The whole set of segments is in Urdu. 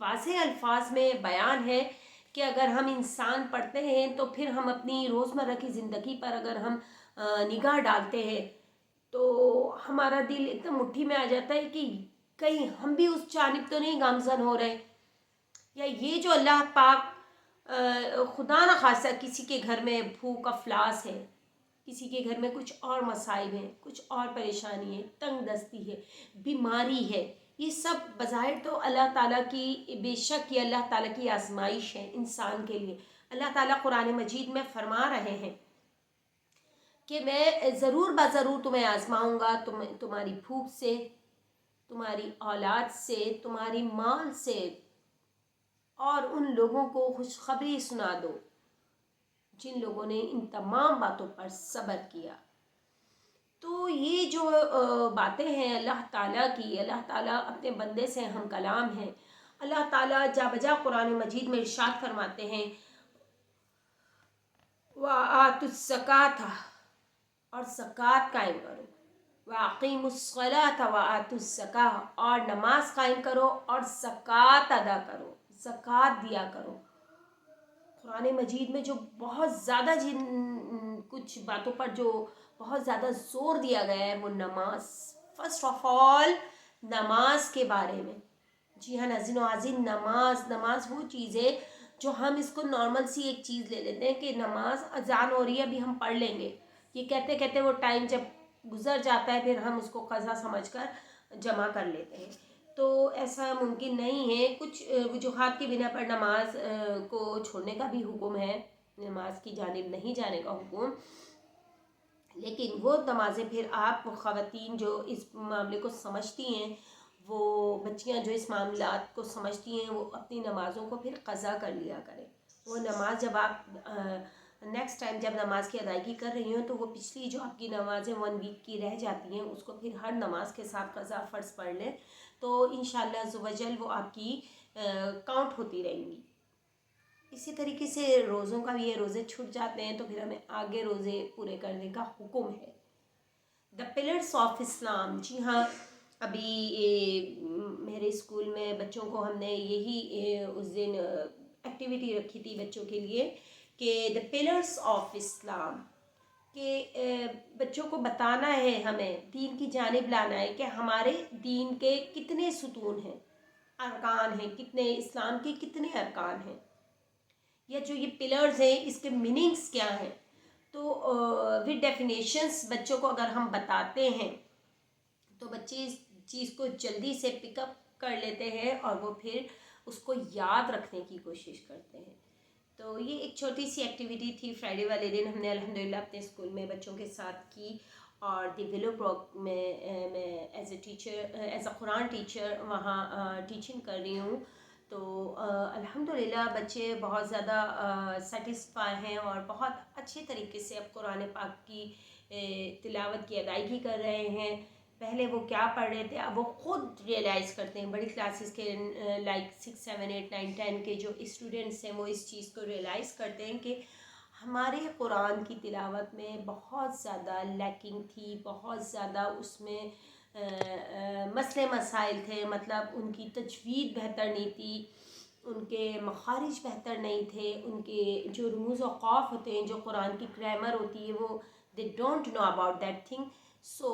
واضح الفاظ میں بیان ہے کہ اگر ہم انسان پڑھتے ہیں تو پھر ہم اپنی روزمرہ کی زندگی پر اگر ہم نگاہ ڈالتے ہیں تو ہمارا دل ایک دم مٹھی میں آ جاتا ہے کہ کہیں ہم بھی اس جانب تو نہیں گامزن ہو رہے، یا یہ جو اللہ پاک خدا نہ خواستہ کسی کے گھر میں بھوک افلاس ہے، کسی کے گھر میں کچھ اور مصائب ہیں، کچھ اور پریشانی ہے، تنگ دستی ہے، بیماری ہے، یہ سب بظاہر تو اللہ تعالیٰ کی، بے شک یہ اللہ تعالیٰ کی آزمائش ہے انسان کے لیے۔ اللہ تعالیٰ قرآن مجید میں فرما رہے ہیں کہ میں ضرور بضرور تمہیں آزماؤں گا، تمہاری بھوک سے، تمہاری اولاد سے، تمہاری مال سے، اور ان لوگوں کو خوشخبری سنا دو جن لوگوں نے ان تمام باتوں پر صبر کیا۔ تو یہ جو باتیں ہیں اللہ تعالیٰ کی، اللہ تعالیٰ اپنے بندے سے ہم کلام ہیں۔ اللہ تعالیٰ جا بجا قرآن مجید میں ارشاد فرماتے ہیں وَآتُوا الزَّکَاةَ، اور زکوٰۃ قائم کرو، وَأَقِیمُوا الصَّلَاةَ وَآتُوا الزَّکَاةَ، اور نماز قائم کرو اور زکوٰۃ ادا کرو، زکوٰۃ دیا کرو۔ قرآن مجید میں جو بہت زیادہ کچھ باتوں پر جو بہت زیادہ زور دیا گیا ہے وہ نماز، فرسٹ آف آل نماز کے بارے میں۔ جی ہاں ناظرین و عازرین، نماز وہ چیز ہے جو ہم اس کو نارمل سی ایک چیز لے لیتے ہیں کہ نماز اذان ہو رہی ہے ابھی ہم پڑھ لیں گے، یہ کہتے کہتے وہ ٹائم جب گزر جاتا ہے پھر ہم اس کو قضا سمجھ کر جمع کر لیتے ہیں۔ تو ایسا ممکن نہیں ہے، کچھ وجوہات کی بنا پر نماز کو چھوڑنے کا بھی حکم ہے، نماز کی جانب نہیں جانے کا حکم، لیکن وہ نمازیں پھر آپ خواتین جو اس معاملے کو سمجھتی ہیں، وہ بچیاں جو اس معاملات کو سمجھتی ہیں، وہ اپنی نمازوں کو پھر قضا کر لیا کریں۔ وہ نماز جب آپ نیکسٹ ٹائم جب نماز کی ادائیگی کر رہی ہوں تو وہ پچھلی جو آپ کی نمازیں 1 ویک کی رہ جاتی ہیں اس کو پھر ہر نماز کے ساتھ قضا فرض پڑھ لیں، تو انشاءاللہ عز و جل وہ آپ کی کاؤنٹ ہوتی رہیں گی۔ اسی طریقے سے روزوں کا بھی ہے، روزے چھوٹ جاتے ہیں تو پھر ہمیں آگے روزے پورے کرنے کا حکم ہے۔ دا پلرس آف اسلام، جی ہاں ابھی میرے اسکول میں بچوں کو ہم نے یہی اس دن ایکٹیویٹی رکھی تھی بچوں کے لیے کہ دا پلرس آف اسلام، کہ بچوں کو بتانا ہے، ہمیں دین کی جانب لانا ہے کہ ہمارے دین کے کتنے ستون ہیں، ارکان ہیں، کتنے اسلام کے کتنے ارکان ہیں، یا جو یہ پلرز ہیں اس کے میننگز کیا ہیں۔ تو ود ڈیفینیشنز بچوں کو اگر ہم بتاتے ہیں تو بچے اس چیز کو جلدی سے پک اپ کر لیتے ہیں اور وہ پھر اس کو یاد رکھنے کی کوشش کرتے ہیں۔ تو یہ ایک چھوٹی سی ایکٹیویٹی تھی، فرائیڈے والے دن ہم نے الحمدللہ اپنے اسکول میں بچوں کے ساتھ کی، اور دی ولو بروک میں as a teacher, as a Quran teacher وہاں ٹیچنگ کر رہی ہوں۔ تو الحمدللہ بچے بہت زیادہ سیٹسفائی ہیں اور بہت اچھے طریقے سے اب قرآن پاک کی تلاوت کی ادائیگی کر رہے ہیں۔ پہلے وہ کیا پڑھ رہے تھے اب وہ خود ریئلائز کرتے ہیں، بڑی کلاسز کے لائک 6 7 8 9 10 کے جو اسٹوڈنٹس ہیں وہ اس چیز کو ریئلائز کرتے ہیں کہ ہمارے قرآن کی تلاوت میں بہت زیادہ لیکنگ تھی، بہت زیادہ اس میں مسئلے مسائل تھے، مطلب ان کی تجوید بہتر نہیں تھی، ان کے مخارج بہتر نہیں تھے، ان کے جو رموز و اوقاف ہوتے ہیں، جو قرآن کی گرامر ہوتی ہے، وہ they don't know about that thing. So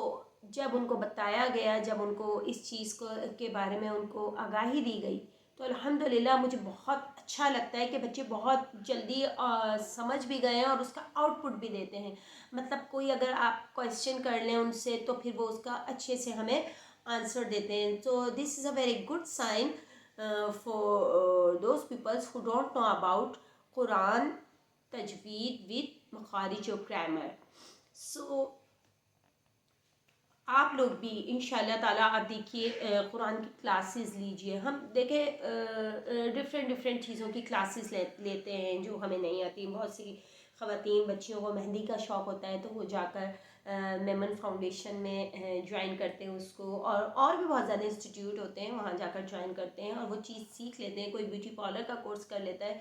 جب ان کو بتایا گیا، جب ان کو اس چیز کو کے بارے میں ان کو آگاہی دی گئی تو الحمدللہ مجھے بہت اچھا لگتا ہے کہ بچے بہت جلدی سمجھ بھی گئے ہیں اور اس کا آؤٹ پٹ بھی دیتے ہیں، مطلب کوئی اگر آپ کویسچن کر لیں ان سے تو پھر وہ اس کا اچھے سے ہمیں آنسر دیتے ہیں۔ تو this is a very good sign for those peoples who don't know about قرآن تجوید وتھ مخارج و گرامر۔ سو آپ لوگ بھی انشاءاللہ تعالیٰ آپ دیکھیے قرآن کی کلاسز لیجئے، ہم دیکھیں ڈفرینٹ چیزوں کی کلاسز لیتے ہیں جو ہمیں نہیں آتی۔ بہت سی خواتین بچیوں کو مہندی کا شوق ہوتا ہے تو وہ جا کر میمن فاؤنڈیشن میں جوائن کرتے ہیں اس کو، اور بھی بہت زیادہ انسٹیٹیوٹ ہوتے ہیں وہاں جا کر جوائن کرتے ہیں اور وہ چیز سیکھ لیتے ہیں۔ کوئی بیوٹی پارلر کا کورس کر لیتا ہے،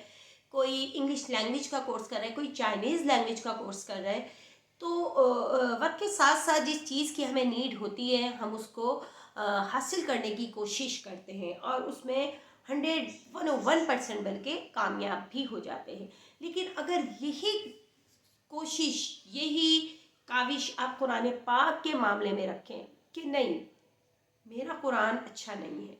کوئی انگلش لینگویج کا کورس کر رہا ہے، کوئی چائنیز لینگویج کا کورس کر رہا ہے۔ تو وقت کے ساتھ ساتھ جس چیز کی ہمیں نیڈ ہوتی ہے ہم اس کو حاصل کرنے کی کوشش کرتے ہیں اور اس میں 101% بلکہ کامیاب بھی ہو جاتے ہیں۔ لیکن اگر یہی کوشش، یہی کاوش آپ قرآن پاک کے معاملے میں رکھیں کہ نہیں میرا قرآن اچھا نہیں ہے،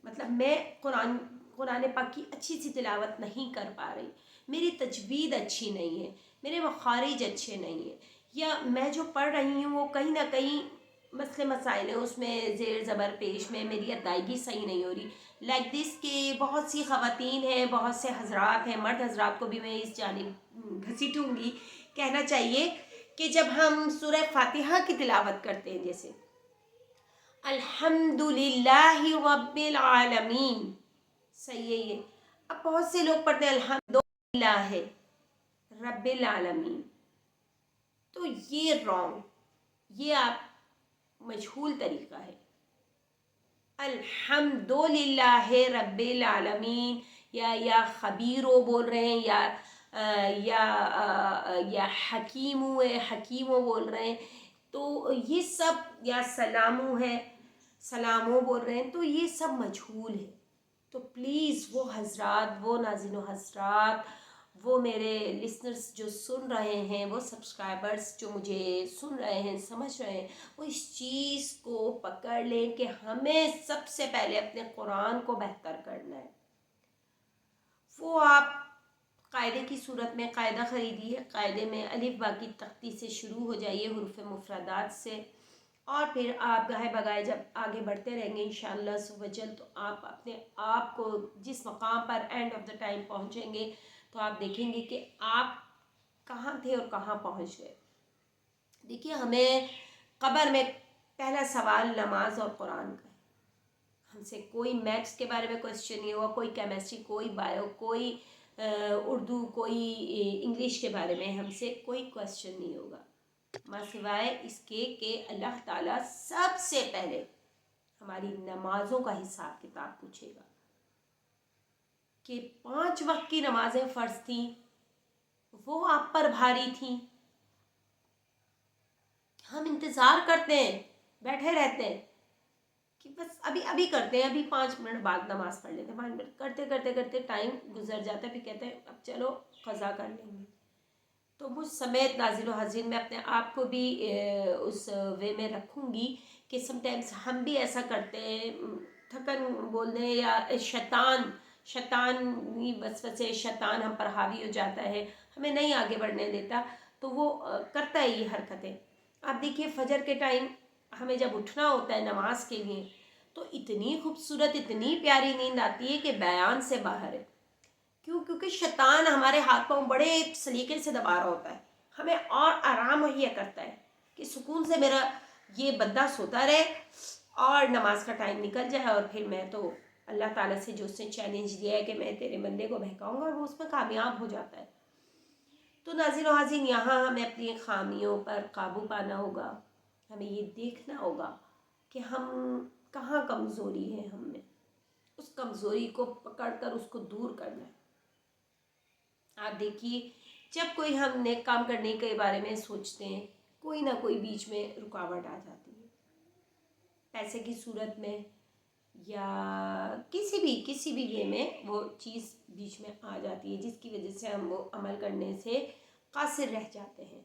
مطلب میں قرآن پاک کی اچھی سی تلاوت نہیں کر پا رہی، میری تجوید اچھی نہیں ہے، میرے مخارج اچھے نہیں ہیں، یا میں جو پڑھ رہی ہوں وہ کہیں نہ کہیں مسئلے مسائل ہیں اس میں زیر زبر پیش میں میری ادائیگی صحیح نہیں ہو رہی، لائک دس کہ بہت سی خواتین ہیں، بہت سے حضرات ہیں، مرد حضرات کو بھی میں اس جانب گھسیٹوں گی، کہنا چاہیے کہ جب ہم سورہ فاتحہ کی تلاوت کرتے ہیں، جیسے الحمدللہ رب العالمین، صحیح ہے یہ، اب بہت سے لوگ پڑھتے ہیں الحمدللہ رب العالمین، تو یہ رانگ، یہ آپ مجہول طریقہ ہے۔ الحمدللہ رب العالمین، یا خبیرو بول رہے ہیں، یا حکیمو بول رہے ہیں، تو یہ سب، یا سلامو بول رہے ہیں، تو یہ سب مجہول ہے۔ تو پلیز وہ حضرات، وہ ناظرین و حضرات، وہ میرے لسنرز جو سن رہے ہیں، وہ سبسکرائبرز جو مجھے سن رہے ہیں، سمجھ رہے ہیں، وہ اس چیز کو پکڑ لیں کہ ہمیں سب سے پہلے اپنے قرآن کو بہتر کرنا ہے۔ وہ آپ قاعدے کی صورت میں قاعدہ خریدیے، قاعدے میں الف با کی تختی سے شروع ہو جائیے، حروف مفردات سے، اور پھر آپ گاہے بگائے جب آگے بڑھتے رہیں گے انشاءاللہ عز و جل، تو آپ اپنے آپ کو جس مقام پر اینڈ آف دا ٹائم پہنچیں گے تو آپ دیکھیں گے کہ آپ کہاں تھے اور کہاں پہنچ گئے۔ دیکھیے، ہمیں قبر میں پہلا سوال نماز اور قرآن کا ہے، ہم سے کوئی میتھس کے بارے میں کوئسچن نہیں ہوگا، کوئی کیمسٹری، کوئی بایو، کوئی اردو، کوئی انگلش کے بارے میں ہم سے کوئی کوئسچن نہیں ہوگا، ماں سوائے اس کے کہ اللہ تعالیٰ سب سے پہلے ہماری نمازوں کا حساب کتاب پوچھے گا کہ 5 وقت کی نمازیں فرض تھیں، وہ آپ پر بھاری تھیں، ہم انتظار کرتے ہیں، بیٹھے رہتے ہیں کہ بس ابھی کرتے ہیں، ابھی 5 منٹ بعد نماز پڑھ لیتے ہیں، 5 منٹ کرتے کرتے کرتے ٹائم گزر جاتا ہے، پھر کہتے ہیں اب چلو قضا کر لیں گے۔ تو مجھ سمیت ناظرین و حاضرین، میں اپنے آپ کو بھی اس وے میں رکھوں گی کہ سم ٹائمز ہم بھی ایسا کرتے ہیں، تھکن بول دیں، یا شیطانی وسوسے، شیطان ہم پر حاوی ہو جاتا ہے، ہمیں نہیں آگے بڑھنے دیتا، تو وہ کرتا ہے یہ حرکتیں۔ آپ دیکھیے فجر کے ٹائم ہمیں جب اٹھنا ہوتا ہے نماز کے لیے، تو اتنی خوبصورت، اتنی پیاری نیند آتی ہے کہ بیان سے باہر ہے۔ کیونکہ شیطان ہمارے ہاتھ پاؤں بڑے سلیقے سے دبا رہا ہوتا ہے، ہمیں اور آرام مہیا کرتا ہے کہ سکون سے میرا یہ بندہ سوتا رہے اور نماز کا ٹائم نکل جائے، اور پھر میں تو اللہ تعالیٰ سے جو اس نے چیلنج دیا ہے کہ میں تیرے بندے کو بہکاؤں گا، اور وہ اس میں کامیاب ہو جاتا ہے۔ تو ناظرین و حاضرین، یہاں ہمیں اپنی خامیوں پر قابو پانا ہوگا، ہمیں یہ دیکھنا ہوگا کہ ہم کہاں کمزوری ہے، ہم میں اس کمزوری کو پکڑ کر اس کو دور کرنا ہے۔ آپ دیکھیے، جب کوئی ہم نیک کام کرنے کے بارے میں سوچتے ہیں، کوئی نہ کوئی بیچ میں رکاوٹ آ جاتی ہے، پیسے کی صورت میں یا کسی بھی وے میں وہ چیز بیچ میں آ جاتی ہے، جس کی وجہ سے ہم وہ عمل کرنے سے قاصر رہ جاتے ہیں۔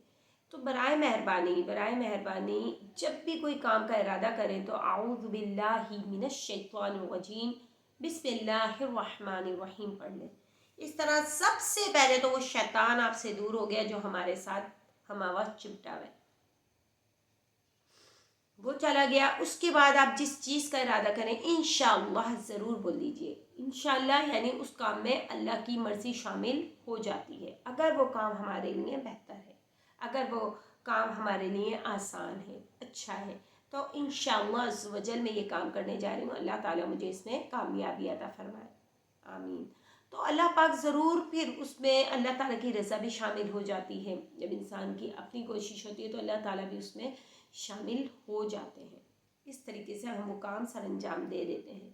تو برائے مہربانی جب بھی کوئی کام کا ارادہ کریں تو اعوذ باللہ من الشیطان الرجیم، بسم اللہ الرحمن الرحیم پڑھ لیں۔ اس طرح سب سے پہلے تو وہ شیطان آپ سے دور ہو گیا جو ہمارے ساتھ ہم آواز چمٹا ہوئے، وہ چلا گیا۔ اس کے بعد آپ جس چیز کا ارادہ کریں انشاءاللہ ضرور بول دیجئے، انشاءاللہ یعنی اس کام میں اللہ کی مرضی شامل ہو جاتی ہے، اگر وہ کام ہمارے لیے بہتر ہے، اگر وہ کام ہمارے لیے آسان ہے، اچھا ہے، تو انشاءاللہ عز و جل میں یہ کام کرنے جا رہی ہوں، اللہ تعالیٰ مجھے اس میں کامیابی عطا فرمائے، آمین۔ تو اللہ پاک ضرور، پھر اس میں اللہ تعالیٰ کی رضا بھی شامل ہو جاتی ہے، جب انسان کی اپنی کوشش ہوتی ہے تو اللہ تعالیٰ بھی اس میں شامل ہو جاتے ہیں، اس طریقے سے ہم وہ کام سر انجام دے دیتے ہیں۔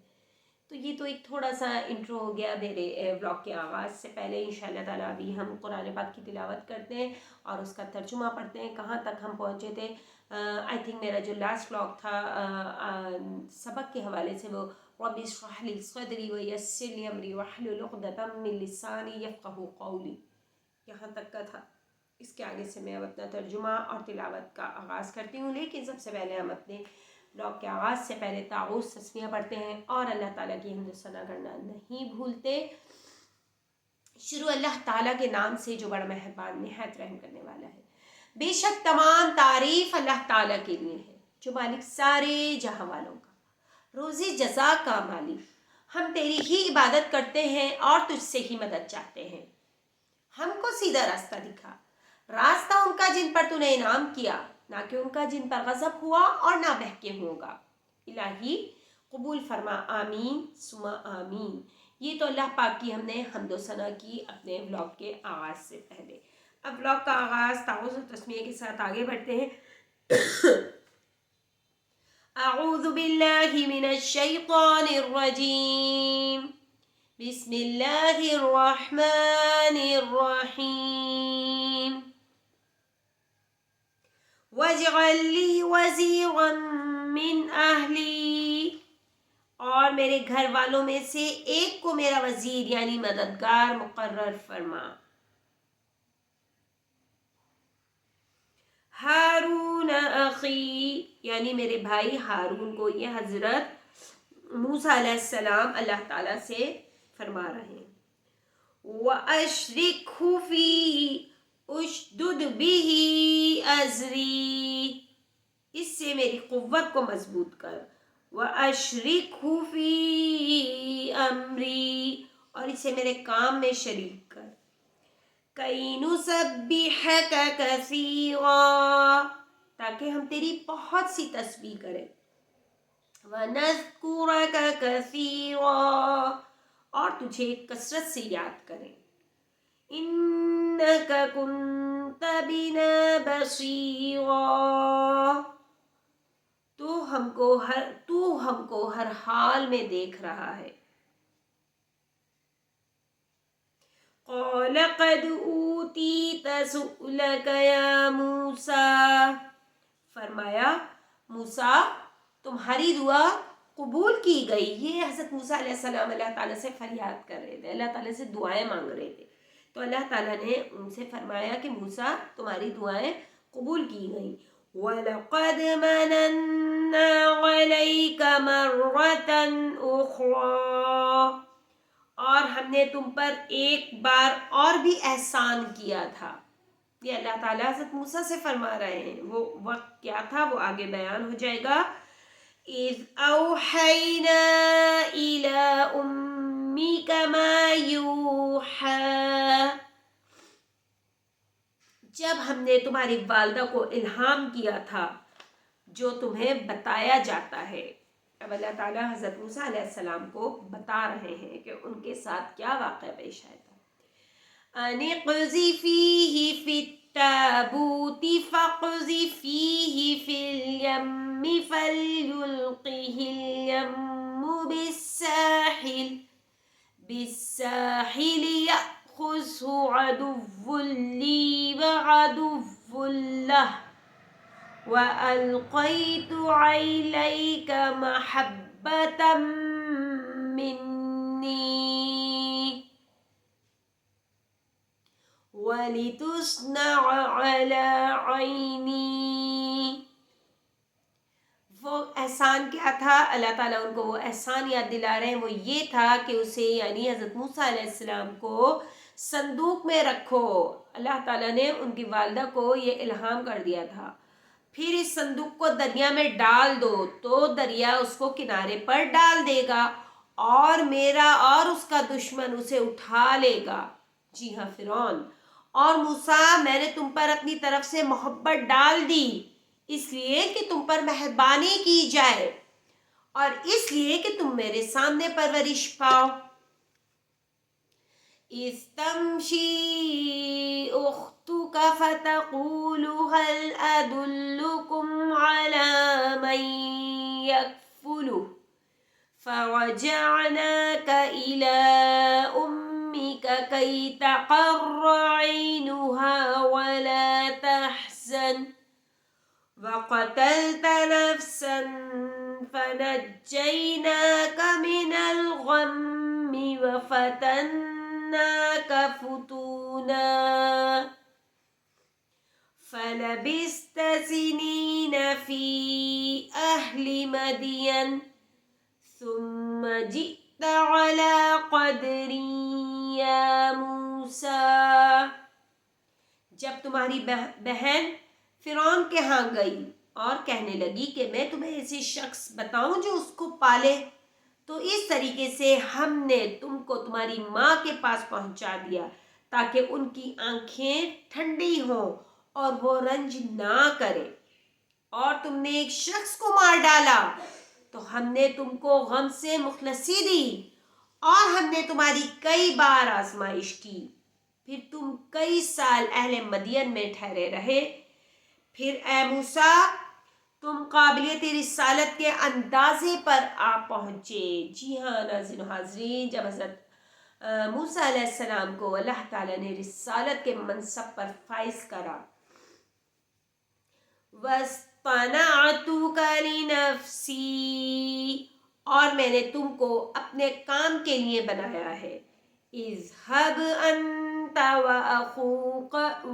تو یہ تو ایک تھوڑا سا انٹرو ہو گیا میرے بلاگ کے آغاز سے پہلے۔ انشاءاللہ تعالیٰ ابھی ہم قرآن پاک کی تلاوت کرتے ہیں اور اس کا ترجمہ پڑھتے ہیں، کہاں تک ہم پہنچے تھے۔ آئی تھنک میرا جو لاسٹ بلاگ تھا سبق کے حوالے سے، وہ رب اشرح لي صدری ویسر لي امری واحلل عقدۃ من لسانی یفقهوا قولی. یہاں تک کا تھا. اس کے آگے سے میں اب اپنا ترجمہ اور تلاوت کا آغاز کرتی ہوں، لیکن سب سے پہلے ہم اپنے بلاگ کے آغاز سے پہلے تعوذ تسمیہ پڑھتے ہیں اور اللہ تعالیٰ کی حمد و ثنا کرنا نہیں بھولتے. شروع اللہ تعالیٰ کے نام سے جو بڑا مہربان نہایت رحم کرنے والا ہے. بے شک تمام تعریف اللہ تعالیٰ کے لیے ہے جو مالک سارے جہاں والوں کا، روزی جزا کا مالک. ہم تیری ہی عبادت کرتے ہیں اور تجھ سے ہی مدد چاہتے ہیں. ہم کو سیدھا راستہ دکھا، راستہ ان کا جن پر تو نے انعام کیا، نہ کہ ان کا جن پر غضب ہوا اور نہ بہکے ہوگا. الہی قبول فرما، آمین ثم آمین. یہ تو اللہ پاک کی ہم نے حمد و ثنا کی اپنے بلاگ کے آغاز سے پہلے. اب بلاگ کا آغاز تعوذ و تسمیہ کے ساتھ آگے بڑھتے ہیں. اعوذ باللہ من الشیطان الرجیم، بسم اللہ الرحمن الرحیم. واجعل لی وزیرا من اہلی، اور میرے گھر والوں میں سے ایک کو میرا وزیر یعنی مددگار مقرر فرما. ہارون اخی، یعنی میرے بھائی ہارون کو. یہ حضرت موسیٰ علیہ السلام اللہ تعالیٰ سے فرما رہے ہیں. وَأَشْرِكْهُ فِي أُشْدُدْ بِهِ أَزْرِي، اس سے میری قوت کو مضبوط کر. وَأَشْرِكْهُ فِي أَمْرِي، اور اسے میرے کام میں شریک کر. كَيْ نُسَبِّحَكَ كَثِيرًا، تاکہ ہم تیری بہت سی تسبیح کریں. وَنَذْكُرَكَ كَثِيرًا، اور تجھے کثرت سے یاد کریں. إِنَّكَ كُنْتَ بِنَا بَصِيرًا، تو ہم کو ہر حال میں دیکھ رہا ہے. قَالَ قَدْ أُوتِيتَ سُؤْلَكَ يَا مُوسَىٰ، فرمایا موسیٰ تمہاری دعا قبول کی گئی. یہ حضرت موسیٰ علیہ السلام اللہ تعالیٰ سے فریاد کر رہے تھے، اللہ تعالیٰ سے دعائیں مانگ رہے تھے. تو اللہ تعالیٰ نے ان سے فرمایا کہ موسیٰ تمہاری دعائیں قبول کی گئیں. وَلَقَدْ مَنَنَّا عَلَيْكَ مَرَّةً أُخْرَىٰ، اور ہم نے تم پر ایک بار اور بھی احسان کیا تھا. یہ اللہ تعالیٰ حضرت موسیٰ سے فرما رہے ہیں. وہ وقت کیا تھا وہ آگے بیان ہو جائے گا. اِذْ أَوْحَيْنَا إِلَىٰ أُمِّكَ مَا يُوحَىٰ، جب ہم نے تمہاری والدہ کو الہام کیا تھا جو تمہیں بتایا جاتا ہے. اب اللہ تعالیٰ حضرت موسیٰ علیہ السلام کو بتا رہے ہیں کہ ان کے ساتھ کیا واقعہ پیش آیا تھا. أَنِ اقْذِفِيهِ فِي التَّابُوتِ فَاقْذِفِيهِ فِي الْيَمِّ فَلْيُلْقِهِ الْيَمُّ بِالسَّاحِلِ يَأْخُذْهُ عَدُوٌّ لِّي وَعَدُوٌّ لَّهُ وَأَلْقَيْتُ عَلَيْكَ مَحَبَّةً مِّنِّي وَلِتُصْنَعَ عَلَىٰ عَيْنِي. وہ احسان کیا تھا؟ اللہ تعالیٰ ان کو وہ احسان یاد دلا رہے ہیں. وہ یہ تھا کہ اسے یعنی حضرت موسیٰ علیہ السلام کو صندوق میں رکھو. اللہ تعالیٰ نے ان کی والدہ کو یہ الہام کر دیا تھا. پھر اس صندوق کو دریا میں ڈال دو تو دریا اس کو کنارے پر ڈال دے گا اور میرا اور اس کا دشمن اسے اٹھا لے گا. جی ہاں، فرعون. اور موسیٰ میں نے تم پر اپنی طرف سے محبت ڈال دی اس لیے کہ تم پر مہربانی کی جائے اور اس لیے کہ تم میرے سامنے پرورش پاؤ. إِذْ تَمْشِي أُخْتُكَ فَتَقُولُ هَلْ أَدُلُّكُمْ عَلَىٰ مَنْ يَكْفُلُهُ فَرَجَعْنَاكَ إِلَىٰ أُمِّكَ كَيْ تَقَرَّ عَيْنُهَا وَلَا تَحْزَنَ وَقَتَلْتَ نَفْسًا فَنَجَّيْنَاكَ مِنَ الْغَمِّ وَفَتَنَّاكَ فُتُونًا فَلَبِثْتَ سِنِينَ فِي أَهْلِ مَدْيَنَ ثُمَّ جِئْتَ عَلَى قَدْرٍ يَا موسیٰ۔ جب تمہاری بہن فرعون کے ہاں گئی اور کہنے لگی کہ میں تمہیں ایسے شخص بتاؤں جو اس کو پالے، تو اس طریقے سے ہم نے تم کو تمہاری ماں کے پاس پہنچا دیا تاکہ ان کی آنکھیں ٹھنڈی ہوں اور وہ رنج نہ کرے، اور تم نے ایک شخص کو مار ڈالا تو ہم نے تم کو غم سے مخلصی دی، اور ہم نے تمہاری کئی بار آزمائش کی، پھر تم کئی سال اہل مدین میں ٹھہرے رہے، پھر اے موسیٰ تم قابلیت رسالت کے اندازے پر آ پہنچے۔ جی ہاں ناظرین و حاضرین، جب حضرت موسیٰ علیہ السلام کو اللہ تعالیٰ نے رسالت کے منصب پر فائز کرا، وَاصْطَنَعْتُكَ لِنَفْسِي، اور میں نے تم کو اپنے کام کے لیے بنایا ہے، اذْهَبْ أَنْتَ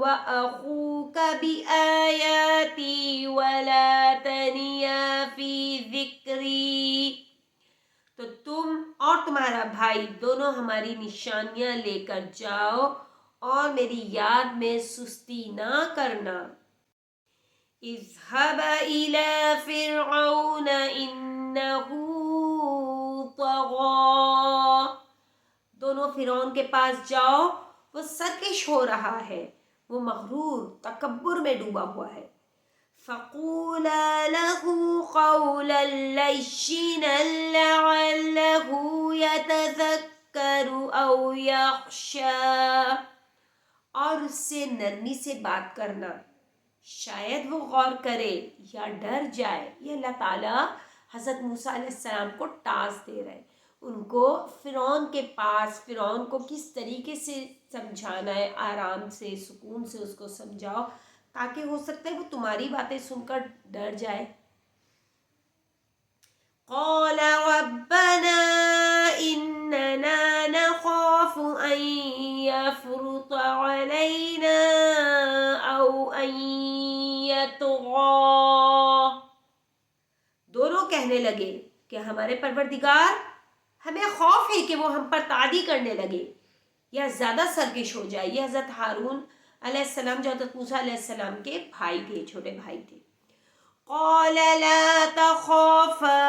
وَأَخُوكَ بِآيَاتِي وَلَا تَنِيَا فِي ذِكْرِي، تو تم اور تمہارا بھائی دونوں ہماری نشانیاں لے کر جاؤ اور میری یاد میں سستی نہ کرنا۔ اذْهَبْ إِلَى فِرْعَوْنَ إِنَّهُ طَغَىٰ، دونوں فرعون کے پاس جاؤ، وہ سرکش ہو رہا ہے، وہ مغرور تکبر میں ڈوبا ہوا ہے۔ فَقُولَا لَهُ قَوْلًا لَيِّنًا لَعَلَّهُ يَتَذَكَّرُ أَوْ يَخْشَىٰ، اور اس سے نرمی سے بات کرنا، شاید وہ غور کرے یا ڈر جائے۔ یہ اللہ تعالیٰ حضرت موسیٰ علیہ السلام کو ٹاسک دے رہے ہیں، ان کو فرعون کے پاس، فرعون کو کس طریقے سے سمجھانا ہے، آرام سے سکون سے اس کو سمجھاؤ تاکہ ہو سکتا ہے وہ تمہاری باتیں سن کر ڈر جائے۔ قَالَ رَبَّنَا إِنَّنَا نَخَافُ أَن يَفْرُطَ عَلَيْنَا أَوْ أَن يَطْغَىٰ، دونوں کہنے لگے کہ ہمارے پروردگار ہمیں خوف ہے کہ وہ ہم پر تعدی کرنے لگے یا زیادہ سرکش ہو جائے۔ یہ حضرت ہارون علیہ السلام جو حضرت موسیٰ علیہ السلام کے بھائی تھے، چھوٹے بھائی تھے۔ قَالَ لَا تَخَافَا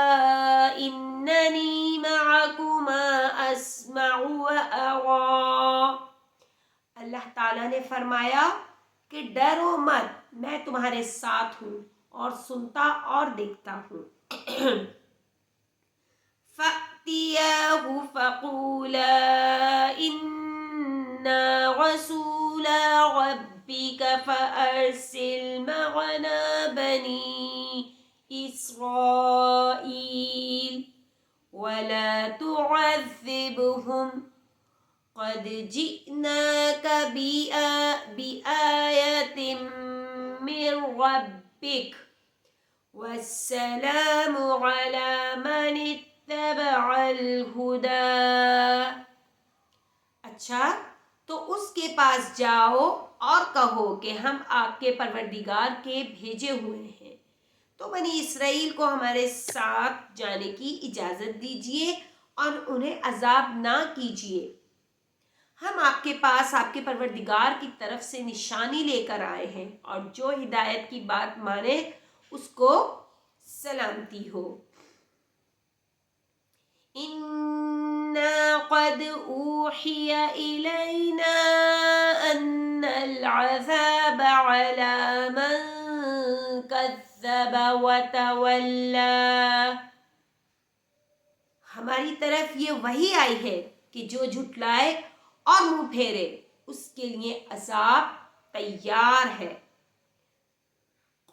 إِنَّنِي مَعَكُمَا أَسْمَعُ وَأَرَىٰ، اللہ تعالیٰ نے فرمایا کہ ڈرو مت، میں تمہارے ساتھ ہوں اور سنتا اور دیکھتا ہوں۔ فَأْتِيَاهُ فَقُولَا إِنَّا رَسُولَا رَبِّكَ فَأَرْسِلْ مَعَنَا بَنِي إِسْرَائِيلَ وَلَا تُعَذِّبْهُمْ قَدْ جِئْنَاكَ بِآيَةٍ مِّن رَّبِّكَ وَالسَّلَامُ عَلَىٰ مَنِ اتَّبَعَ الْهُدَىٰ، اچھا تو اس کے پاس جاؤ اور کہو کہ ہم آپ کے پروردگار کے بھیجے ہوئے ہیں، تو بنی اسرائیل کو ہمارے ساتھ جانے کی اجازت دیجیے اور انہیں عذاب نہ کیجیے، ہم آپ کے پاس آپ کے پروردگار کی طرف سے نشانی لے کر آئے ہیں، اور جو ہدایت کی بات مانے اس کو سلامتی ہو۔ إِنَّا قَدْ أُوحِيَ إِلَيْنَا أَنَّ الْعَذَابَ عَلَىٰ مَنْ كَذَّبَ وَتَوَلَّىٰ، ہماری طرف یہ وحی آئی ہے کہ جو جھٹلائے اور منہ پھیرے اس کے لیے عذاب تیار ہے۔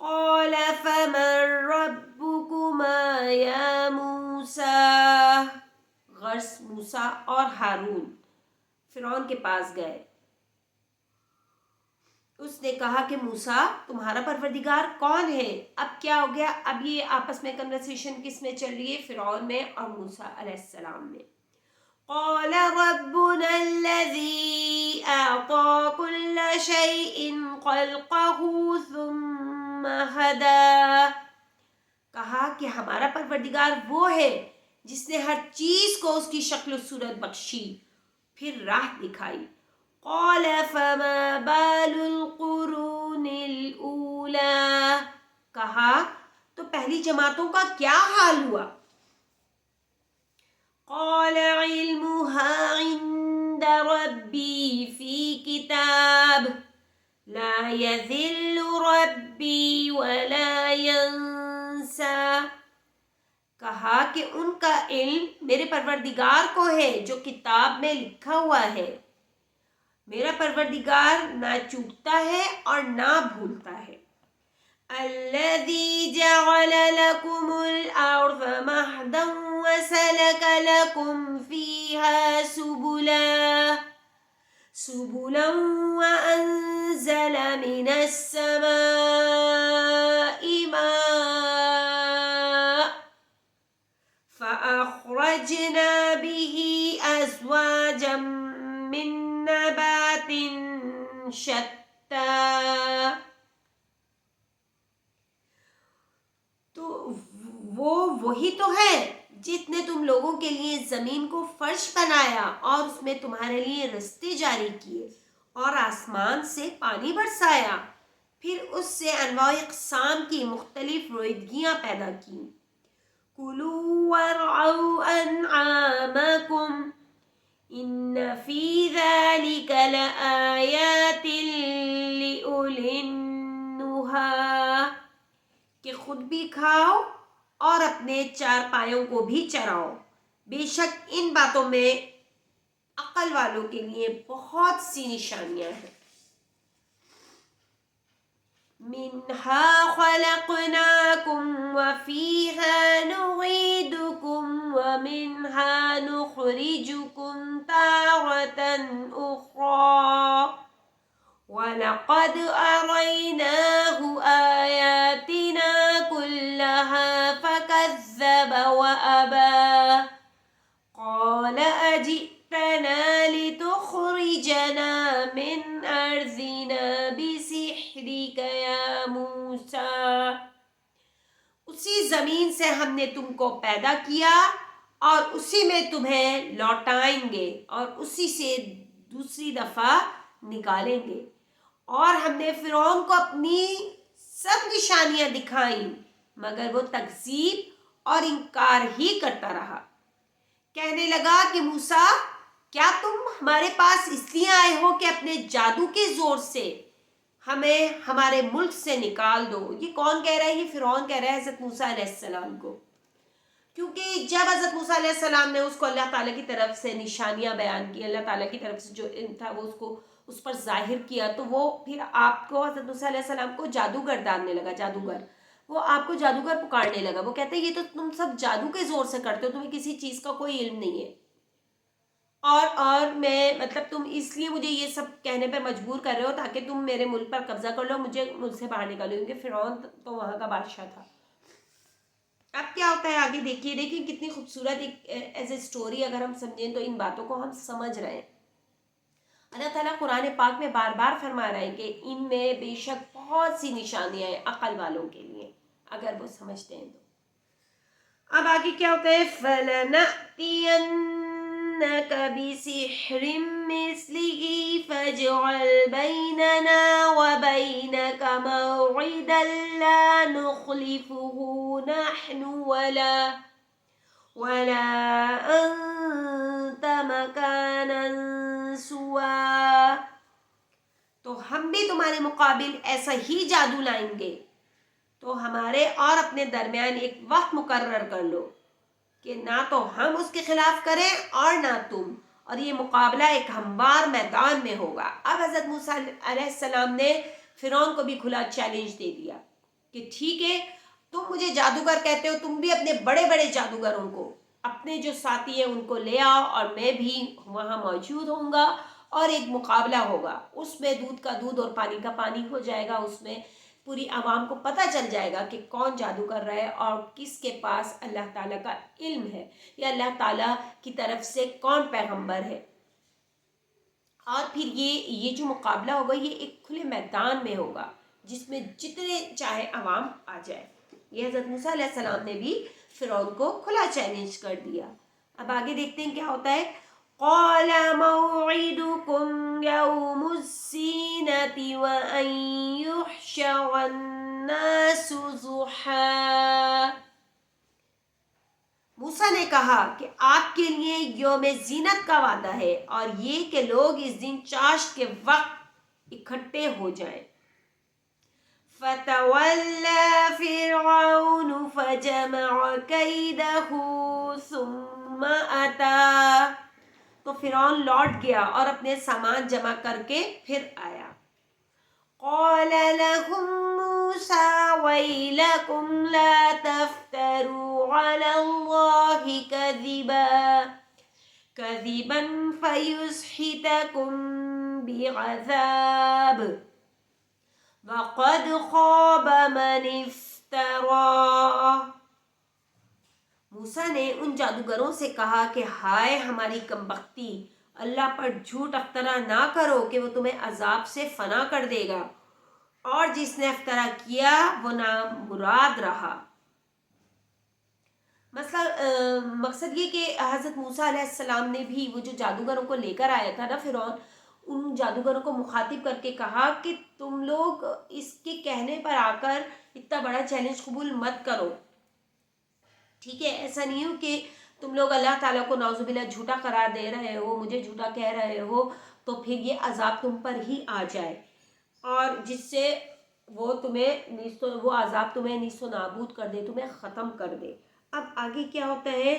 قَالَ فَمَن رَّبُّكُمَا يَا موسیٰ، غرض موسیٰ اور ہارون فرعون کے پاس گئے۔ اس نے کہا کہ موسیٰ تمہارا پروردگار کون ہے؟ اب کیا ہو گیا؟ اب یہ آپس میں کنورسیشن کس میں چل رہی ہے؟ فرعون میں اور موسیٰ علیہ السلام میں. قال ربنا الذي أعطى كل شيء خلقه ثم هدى. کہا کہ ہمارا پروردگار وہ ہے جس نے ہر چیز کو اس کی شکل و صورت بخشی پھر راہ دکھائی. قال فما بال القرون الأولى. کہا تو پہلی جماعتوں کا کیا حال ہوا؟ قال علمها عند ربي في كتاب لا يذل ربي ولا ينسى. کہا کہ ان کا علم میرے پروردگار کو ہے جو کتاب میں لکھا ہوا ہے. میرا پروردگار نہ چوکتا ہے اور نہ بھولتا ہے. الذي جعل لكم الأرض مهدا وسلك لكم فيها سبلا وأنزل من السماء ماء فأخرجنا به أزواجا من نبات شتى. تو وہی تو ہے جس نے تم لوگوں کے لیے زمین کو فرش بنایا اور اس میں تمہارے لیے رستے جاری کیے اور آسمان سے پانی برسایا، پھر اس سے انواع اقسام کی مختلف رویدگیاں پیدا کی. کلوا وارعوا انعامکم ان فی ذلک لآیات لأولی النہی. کہ خود بھی کھاؤ اور اپنے چار پایوں کو بھی چراؤ، بے شک ان باتوں میں عقل والوں کے لیے بہت سی نشانیاں ہیں. منها خلقناكم وفيها نعيدكم ومنها نخرجكم تارة أخرى وَلَقَدْ أَرَيْنَاهُ آيَاتِنَا كُلَّهَا فَكَذَّبَ وَأَبَى. قَالَ أَجِئْتَنَا لِتُخْرِجَنَا مِنْ أَرْضِنَا بِسِحْرِكَ يَا مُوسَى. اسی زمین سے ہم نے تم کو پیدا کیا اور اسی میں تمہیں لوٹائیں گے اور اسی سے دوسری دفعہ نکالیں گے. اور ہم نے فرعون کو اپنی سب نشانیاں دکھائیں مگر وہ تکذیب اور انکار ہی کرتا رہا. کہنے لگا کہ موسیٰ کیا تم ہمارے پاس اس لیے آئے ہو کہ اپنے جادو کے زور سے ہمیں ہمارے ملک سے نکال دو؟ یہ کون کہہ رہا ہے؟ یہ فرعون کہہ رہا ہے حضرت موسیٰ علیہ السلام کو. کیونکہ جب حضرت موسیٰ علیہ السلام نے اس کو اللہ تعالیٰ کی طرف سے نشانیاں بیان کی، اللہ تعالیٰ کی طرف سے جو علم تھا وہ اس پر ظاہر کیا، تو وہ پھر آپ کو حضرت موسیٰ علیہ السلام کو جادوگر ڈالنے لگا. جادوگر، وہ آپ کو جادوگر پکارنے لگا. وہ کہتے ہیں یہ تو تم سب جادو کے زور سے کرتے ہو، تمہیں کسی چیز کا کوئی علم نہیں ہے. اور میں مطلب تم اس لیے مجھے یہ سب کہنے پر مجبور کر رہے ہو تاکہ تم میرے ملک پر قبضہ کر لو، مجھے ملک سے باہر نکالو، کیونکہ فرعون تو وہاں کا بادشاہ تھا. اب کیا ہوتا ہے آگے دیکھیے کتنی خوبصورت ایک ایز اے اسٹوری اگر ہم سمجھیں تو ان باتوں کو ہم سمجھ رہے ہیں. اللہ تعالیٰ قرآن پاک میں بار بار فرما رہے ہیں کہ ان میں بے شک بہت سی نشانیاں ہیں عقل والوں کے لیے اگر وہ سمجھتے ہیں تو. اب آگے کیا ہوتا ہے؟ فَلَنَأْتِيَنَّكَ بِسِحْرٍ مِثْلِهِ فَاجْعَلْ بَيْنَنَا وَبَيْنَكَ مَوْعِدًا لَا نُخْلِفُهُ نَحْنُ وَلَا أَنْتَ مَكَانًا سُوًى. تو ہم بھی تمہارے مقابل ایسا ہی جادو لائیں گے، تو ہمارے اور اپنے درمیان ایک وقت مقرر کر لو کہ نہ تو ہم اس کے خلاف کریں اور نہ تم، اور یہ مقابلہ ایک ہموار میدان میں ہوگا. اب حضرت موسیٰ علیہ السلام نے فرعون کو بھی کھلا چیلنج دے دیا کہ ٹھیک ہے تم مجھے جادوگر کہتے ہو، تم بھی اپنے بڑے بڑے جادوگروں کو، اپنے جو ساتھی ہیں ان کو لے آؤ اور میں بھی وہاں موجود ہوں گا اور ایک مقابلہ ہوگا، اس میں دودھ کا دودھ اور پانی کا پانی ہو جائے گا، اس میں پوری عوام کو پتہ چل جائے گا کہ کون جادو کر رہا ہے اور کس کے پاس اللہ تعالیٰ کا علم ہے یا اللہ تعالیٰ کی طرف سے کون پیغمبر ہے۔ اور پھر یہ جو مقابلہ ہوگا یہ ایک کھلے میدان میں ہوگا جس میں جتنے چاہے عوام آ جائے۔ یہ حضرت موسیٰ علیہ السلام نے بھی فرعون کو کھلا چیلنج کر دیا۔ اب آگے دیکھتے ہیں کیا ہوتا ہے۔ قال موعدكم يوم الزينة وأن يحشر الناس ضحى۔ موسیٰ نے کہا کہ آپ کے لیے یوم زینت کا وعدہ ہے اور یہ کہ لوگ اس دن چاشت کے وقت اکٹھے ہو جائیں۔ فَتَوَلَّى فِرْعَوْنُ فَجَمَعَ كَيْدَهُ ثُمَّ أَتَىٰ۔ تو فرعون لوٹ گیا اور اپنے سامان جمع کر کے پھر آیا۔ قَالَ لَهُم مُوسَىٰ وَيْلَكُمْ لَا تَفْتَرُوا عَلَى اللَّهِ كَذِبًا فَيُسْحِتَكُم بِعَذَابٍ وَقَدْ خَابَ مَنِ افْتَرَىٰ۔ موسیٰ نے ان جادوگروں سے کہا کہ ہائے ہماری کمبختی، اللہ پر جھوٹ افطرا نہ کرو کہ وہ تمہیں عذاب سے فنا کر دے گا، اور جس نے افطرا کیا وہ نامراد رہا۔ مقصد یہ کہ حضرت موسیٰ علیہ السلام نے بھی وہ جو جادوگروں کو لے کر آیا تھا نا فرعون، ان جادوگروں کو مخاطب کر کے کہا کہ تم لوگ اس کے کہنے پر آ کر اتنا بڑا چیلنج قبول مت کرو، ٹھیک ہے؟ ایسا نہیں ہو کہ تم لوگ اللہ تعالیٰ کو نعوذ باللہ جھوٹا قرار دے رہے ہو، مجھے جھوٹا کہہ رہے ہو، تو پھر یہ عذاب تم پر ہی آ جائے اور جس سے وہ عذاب تمہیں نیست و نابود کر دے، تمہیں ختم کر دے۔ اب آگے کیا ہوتا ہے،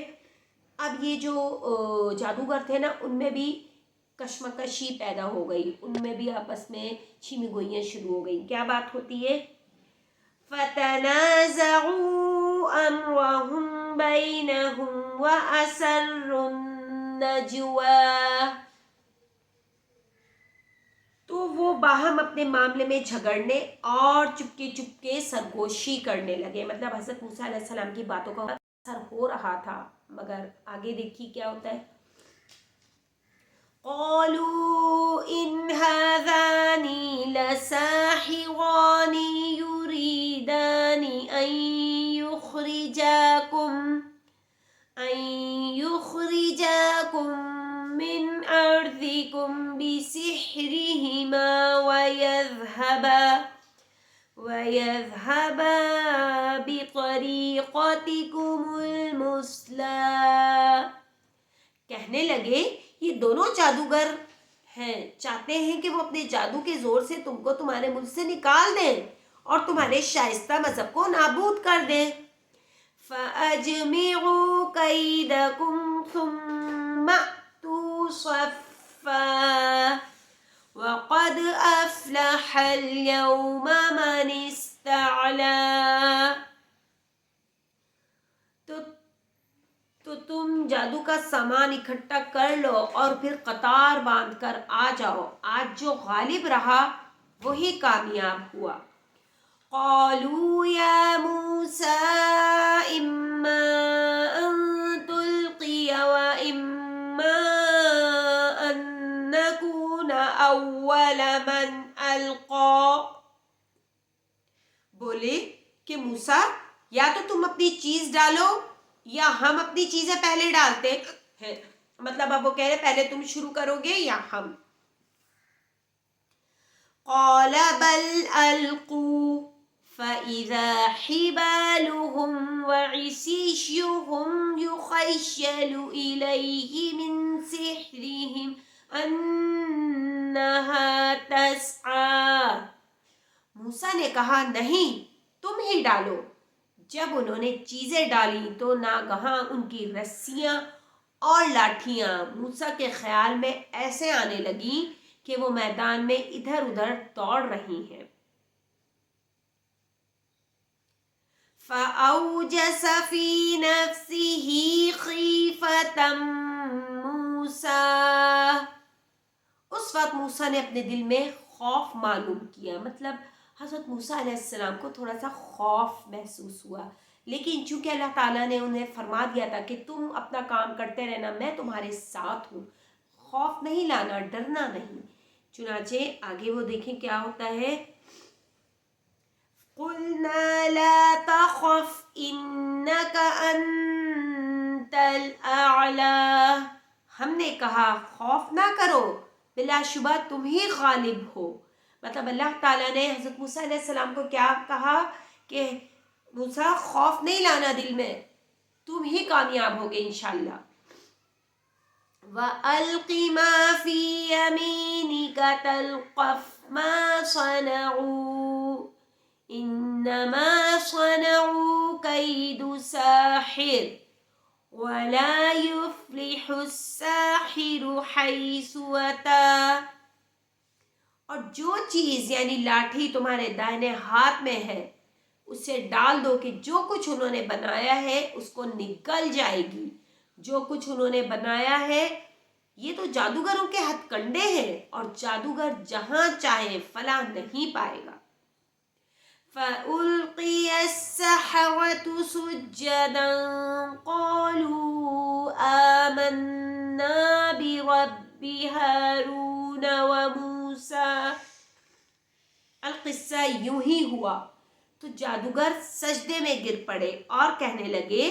اب یہ جو جادوگر تھے نا ان میں بھی کشمکشی پیدا ہو گئی، ان میں بھی آپس میں چھیمی گوئیاں شروع ہو گئیں۔ کیا بات ہوتی ہے؟ فَتَنَازَعُوا أَمْرَهُمْ بَيْنَهُمْ وَأَسَرُّوا النَّجْوَىٰ۔ تو وہ باہم اپنے معاملے میں جھگڑنے اور چپکے چپکے سرگوشی کرنے لگے، مطلب حضرت موسیٰ علیہ السلام کی باتوں کا اثر ہو رہا تھا، مگر آگے دیکھیے کیا ہوتا ہے۔ قالوا إن هذان لساحران يريدان أن يخرجاكم من أرضكم بسحرهما ويذهبا بطريقتكم المثلى۔ کہنے لگے یہ دونوں جادوگر ہیں، چاہتے ہیں کہ وہ اپنے جادو کے زور سے تم کو تمہارے ملک سے نکال دیں اور تمہارے شائستہ مذہب کو نابود کر دیں۔ فَأَجْمِعُوا كَيْدَكُمْ ثُمَّ أْتُوا صَفًّا وَقَدْ أَفْلَحَ الْيَوْمَ مَنِ اسْتَعْلَىٰ۔ تو تم جادو کا سامان اکٹھا کر لو اور پھر قطار باندھ کر آ جاؤ، آج جو غالب رہا وہی کامیاب ہوا۔ قالوا یا موسیٰ اما ان تلقی و اما ان نکون اول من القا۔ بولے کہ موسیٰ یا تو تم اپنی چیز ڈالو یا ہم اپنی چیزیں پہلے ڈالتے ہیں، مطلب اب وہ کہہ رہے پہلے تم شروع کرو گے یا ہم۔ قال بل القوا فاذا حبالهم وعصيهم يخيل الیہ من سحرهم انہا تسعی۔ موسیٰ نے کہا نہیں تم ہی ڈالو۔ جب انہوں نے چیزیں ڈالی تو ناگہاں ان کی رسیاں اور لاٹھیاں موسیٰ کے خیال میں ایسے آنے لگیں کہ وہ میدان میں ادھر ادھر دوڑ رہی ہیں۔ فَأَوْجَسَ فِي نَفْسِهِ خِيفَةً مُوسَىٰ۔ اس اس وقت موسیٰ نے اپنے دل میں خوف معلوم کیا، مطلب حضرت موسیٰ علیہ السلام کو تھوڑا سا خوف محسوس ہوا، لیکن چونکہ اللہ تعالیٰ نے انہیں فرما دیا تھا کہ تم اپنا کام کرتے رہنا، میں تمہارے ساتھ ہوں، خوف نہیں لانا، ڈرنا نہیں۔ چنانچہ آگے وہ دیکھیں کیا ہوتا ہے، قُلْنَا لَا تَخَفْ إِنَّكَ أَنْتَ الْأَعْلَى، ہم نے کہا خوف نہ کرو، بلا شبہ تم ہی غالب ہو۔ مطلب اللہ تعالیٰ نے حضرت موسیٰ علیہ السلام کو کیا کہا کہ موسیٰ خوف نہیں لانا دل میں، تم ہی کامیاب ہوگے انشاءاللہ۔ وَأَلْقِ مَا فِي يَمِينِكَ تَلْقَفْ مَا صَنَعُوا إِنَّمَا صَنَعُوا كَيْدُ سَاحِرٍ وَلَا يُفْلِحُ السَّاحِرُ حَيْثُ أَتَىٰ، اور جو چیز یعنی لاٹھی تمہارے دائنے ہاتھ میں ہے اسے ڈال دو کہ جو کچھ انہوں نے بنایا ہے اس کو نگل جائے گی، جو کچھ انہوں نے بنایا ہے یہ تو جادوگروں کے ہتھ کنڈے ہیں، اور جادوگر جہاں چاہے فلاح نہیں پائے گا۔ فَأُلْقِيَ السَّحَرَةُ سُجَّدًا قَالُوا آمَنَّا بِرَبِّ هَارُونَ وَمُوسَىٰ، القصہ یوں ہی ہوا تو جادوگر سجدے میں گر پڑے اور کہنے لگے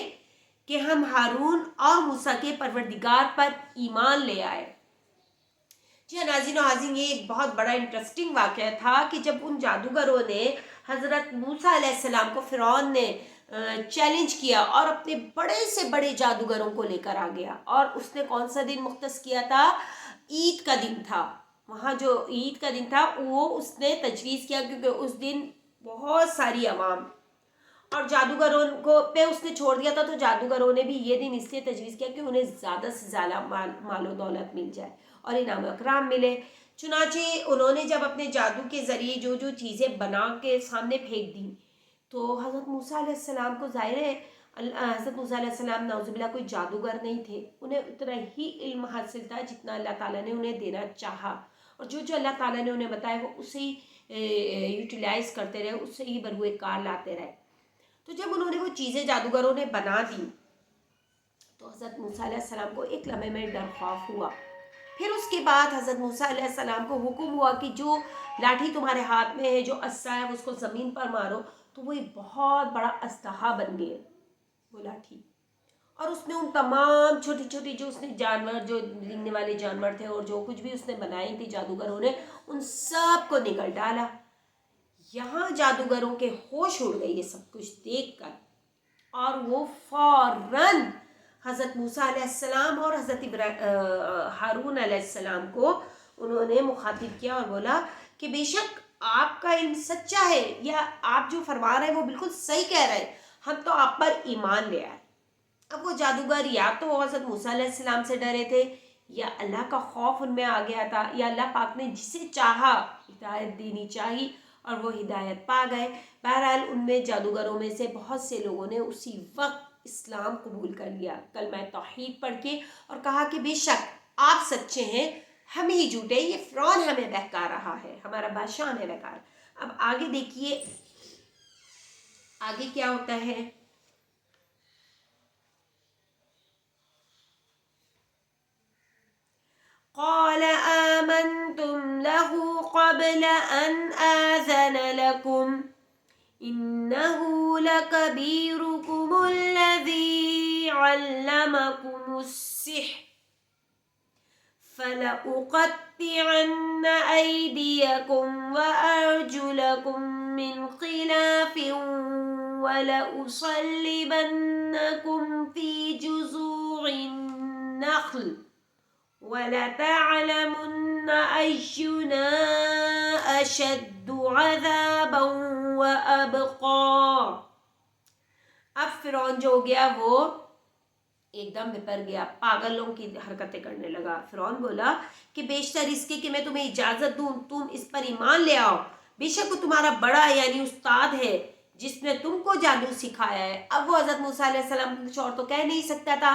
کہ ہم ہارون اور موسیٰ کے پروردگار پر ایمان لے آئے۔ جی ناظرین و حاضرین، یہ ایک بہت بڑا انٹرسٹنگ واقعہ تھا کہ جب ان جادوگروں نے حضرت موسیٰ علیہ السلام کو فرعون نے چیلنج کیا اور اپنے بڑے سے بڑے جادوگروں کو لے کر آ گیا، اور اس نے کون سا دن مختص کیا تھا؟ عید کا دن تھا۔ وہاں جو عید کا دن تھا وہ اس نے تجویز کیا، کیونکہ اس دن بہت ساری عوام اور جادوگروں کو پہ اس نے چھوڑ دیا تھا، تو جادوگروں نے بھی یہ دن اس لیے تجویز کیا کہ انہیں زیادہ سے زیادہ مال و دولت مل جائے اور انعام و اکرام ملے۔ چنانچہ انہوں نے جب اپنے جادو کے ذریعے جو جو چیزیں بنا کے سامنے پھینک دیں تو حضرت موسیٰ علیہ السلام کو ظاہر ہے، حضرت موسیٰ علیہ السلام نعوذ باللہ کوئی جادوگر نہیں تھے، انہیں اتنا ہی علم حاصل تھا جتنا اللہ تعالیٰ نے انہیں دینا چاہا، اور جو جو اللہ تعالیٰ نے انہیں بتایا وہ اسے ہی یوٹیلائز کرتے رہے، اس سے ہی بروئے کار لاتے رہے۔ تو جب انہوں نے وہ چیزیں جادوگروں نے بنا دی تو حضرت موسیٰ علیہ السلام کو ایک لمحے میں ڈر خوف ہوا۔ پھر اس کے بعد حضرت موسیٰ علیہ السلام کو حکم ہوا کہ جو لاٹھی تمہارے ہاتھ میں ہے، جو عصا ہے، اس کو زمین پر مارو، تو وہ ایک بہت بڑا اسلحہ بن گئے وہ لاٹھی، اور اس نے ان تمام چھوٹی چھوٹی جو اس نے جانور، جو رینگنے والے جانور تھے اور جو کچھ بھی اس نے بنائی تھی جادوگروں نے، ان سب کو نگل ڈالا۔ یہاں جادوگروں کے ہوش اڑ گئے یہ سب کچھ دیکھ کر، اور وہ فوراً حضرت موسیٰ علیہ السلام اور حضرت ہارون علیہ السلام کو انہوں نے مخاطب کیا اور بولا کہ بے شک آپ کا علم سچا ہے، یا آپ جو فرما رہے ہیں وہ بالکل صحیح کہہ رہے ہیں، ہم تو آپ پر ایمان لے آئے۔ اب وہ جادوگر یا تو حضرت موسیٰ علیہ السلام سے ڈرے تھے، یا اللہ کا خوف ان میں آ گیا تھا، یا اللہ پاک نے جسے چاہا ہدایت دینی چاہی اور وہ ہدایت پا گئے۔ بہرحال ان میں جادوگروں میں سے بہت سے لوگوں نے اسی وقت اسلام قبول کر لیا، کلمہ توحید پڑھ کے، اور کہا کہ بے شک آپ سچے ہیں، ہم ہی جھوٹے، یہ فرعون ہمیں بہکا رہا ہے، ہمارا بادشاہ ہمیں بہکا رہا ہے۔ اب آگے دیکھیے آگے کیا ہوتا ہے۔ قال آمنتم له قبل أن آذن لكم إنه لكبيركم الذي علمكم السحر فلأقطعن أيديكم وأرجلكم من خلاف ولأصلبنكم في جذوع النخل وَلَتَعْلَمُنَّ أَيُّنَا أَشَدُّ عَذَابًا وَأَبْقَىٰ۔ اب فرعون جو ہو گیا وہ ایک دم بپر گیا، پاگلوں کی حرکتیں کرنے لگا۔ فرعون بولا کہ بیشتر اس کے کہ میں تمہیں اجازت دوں تم اس پر ایمان لے آؤ، بے شک وہ تمہارا بڑا یعنی استاد ہے جس نے تم کو جادو سکھایا ہے۔ اب وہ حضرت موسیٰ علیہ السلام کچھ اور تو کہہ نہیں سکتا تھا،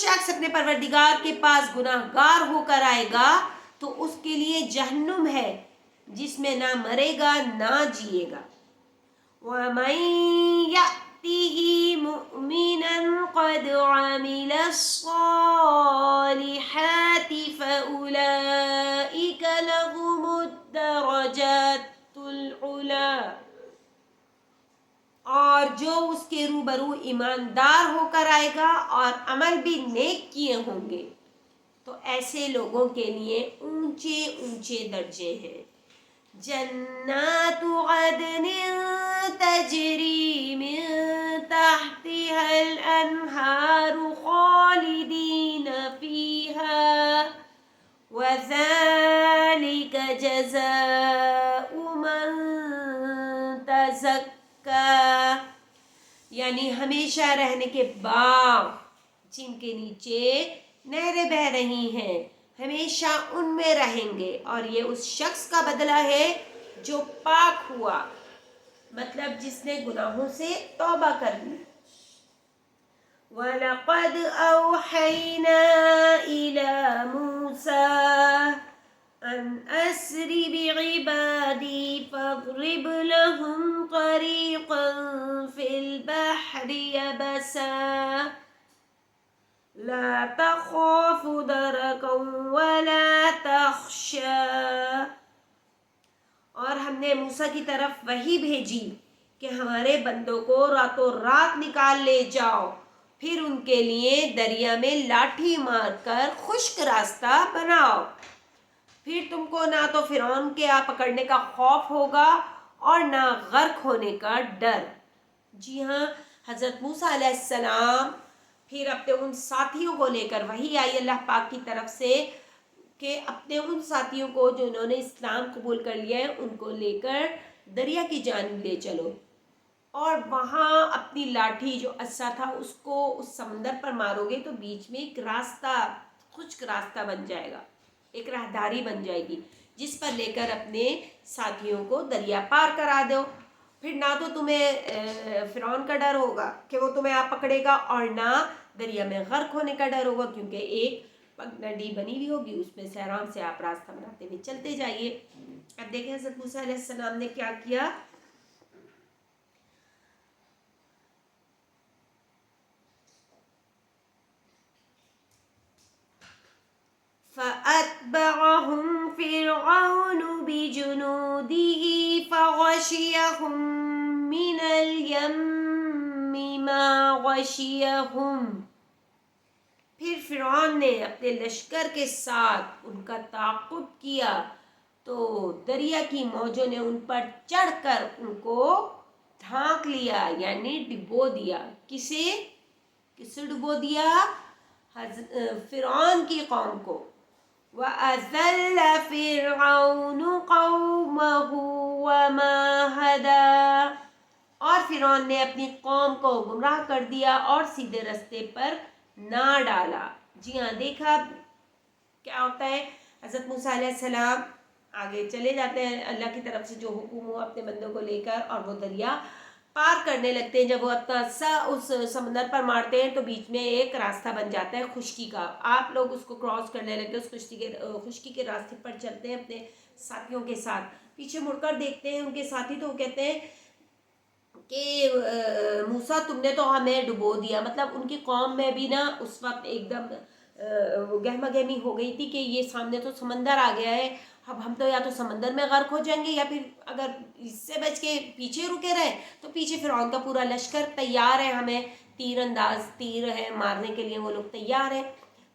شخص اپنے پروردگار کے پاس گناہگار ہو کر آئے گا تو اس کے لیے جہنم ہے جس میں نہ مرے گا نہ جیے گا. وَمَن يَأْتِهِ مُؤْمِنًا قَدْ عَمِلَ الصَّالِحَاتِ فَأُولَئِكَ لَهُمُ الدَّرَجَاتُ الْعُلَىٰ. اور جو اس کے روبرو ایماندار ہو کر آئے گا اور عمل بھی نیک کیے ہوں گے تو ایسے لوگوں کے لیے اونچے اونچے درجے ہیں. جنات عدن تجری من تحتها الانہار خالدین فیہا وذلک جزاء من تزکا. یعنی ہمیشہ رہنے کے باغ جن کے نیچے نہریں بہہ رہی ہیں، ہمیشہ ان میں رہیں گے، اور یہ اس شخص کا بدلہ ہے جو پاک ہوا، مطلب جس نے گناہوں سے توبہ کر لی. وَلَقَدْ أَوْحَيْنَا إِلَى مُوسَىٰ أَنْ أَسْرِ بِعِبَادِي فَاضْرِبْ لَهُمْ طَرِيقًا فِي الْبَحْرِ يَبَسًا لَا تَخَافُ دَرَكًا وَلَا تَخْشَىٰ. اور ہم نے موسیٰ کی طرف وحی بھیجی کہ ہمارے بندوں کو راتوں رات نکال لے جاؤ، پھر ان کے لیے دریا میں لاٹھی مار کر خشک راستہ بناؤ، پھر تم کو نہ تو فرعون کے آ پکڑنے کا خوف ہوگا اور نہ غرق ہونے کا ڈر. جی ہاں، حضرت موسیٰ علیہ السلام پھر اپنے ان ساتھیوں کو لے کر، وحی آئی اللہ پاک کی طرف سے کہ اپنے ان ساتھیوں کو جو انہوں نے اسلام قبول کر لیا ہے ان کو لے کر دریا کی جانب لے چلو، اور وہاں اپنی لاٹھی جو عصا تھا اس کو اس سمندر پر مارو گے تو بیچ میں ایک راستہ، خشک راستہ بن جائے گا، ایک راہداری بن جائے گی جس پر لے کر اپنے ساتھیوں کو دریا پار کرا دو. پھر نہ تو تمہیں فرعون کا ڈر ہوگا کہ وہ تمہیں آپ پکڑے گا، اور نہ دریا میں غرق ہونے کا ڈر ہوگا، کیونکہ ایک پگڈنڈی بنی ہوئی ہوگی، اس میں سے آرام سے آپ راستہ بناتے ہوئے چلتے جائیے. اب دیکھیں حضرت موسیٰ علیہ السلام نے کیا کیا. فَأَتْبَعَهُمْ فِرْعَوْنُ بِجُنُودِهِ فَغَشِيَهُمْ مِنَ الْيَمِّ مَا غَشِيَهُمْ. پھر فرعون نے اپنے لشکر کے ساتھ ان کا تعاقب کیا تو دریا کی موجوں نے ان پر چڑھ کر ان کو ڈھانک لیا، یعنی ڈبو دیا. کسے ڈبو دیا؟ فرعون کی قوم کو. وَأَذَلَّ فِرْعَوْنُ قَوْمَهُ وَمَا هَدَىٰ. اور فرعون نے اپنی قوم کو گمراہ کر دیا اور سیدھے رستے پر نہ ڈالا. جی ہاں، دیکھا کیا ہوتا ہے. حضرت موسیٰ علیہ السلام آگے چلے جاتے ہیں اللہ کی طرف سے جو حکم ہوا اپنے بندوں کو لے کر، اور وہ دریا پار کرنے لگتے ہیں. جب وہ اپنا اس سمندر پر مارتے ہیں تو بیچ میں ایک راستہ بن جاتا ہے خشکی کا. آپ لوگ اس کو کراس کرنے لگتے ہیں، اس خشکی کے راستے پر چلتے ہیں اپنے ساتھیوں کے ساتھ. پیچھے مڑ کر دیکھتے ہیں ان کے ساتھی تو وہ کہتے ہیں کہ موسیٰ تم نے تو ہمیں ڈبو دیا. مطلب ان کی قوم میں بھی نا اس وقت ایک دم گہما گہمی ہو گئی تھی کہ یہ سامنے تو سمندر آ گیا ہے، اب ہم تو یا تو سمندر میں غرق ہو جائیں گے، یا پھر اگر اس سے بچ کے پیچھے رکے رہے تو پیچھے فرعون کا پورا لشکر تیار ہے، ہمیں تیر انداز تیر ہے مارنے کے لیے، وہ لوگ تیار ہیں.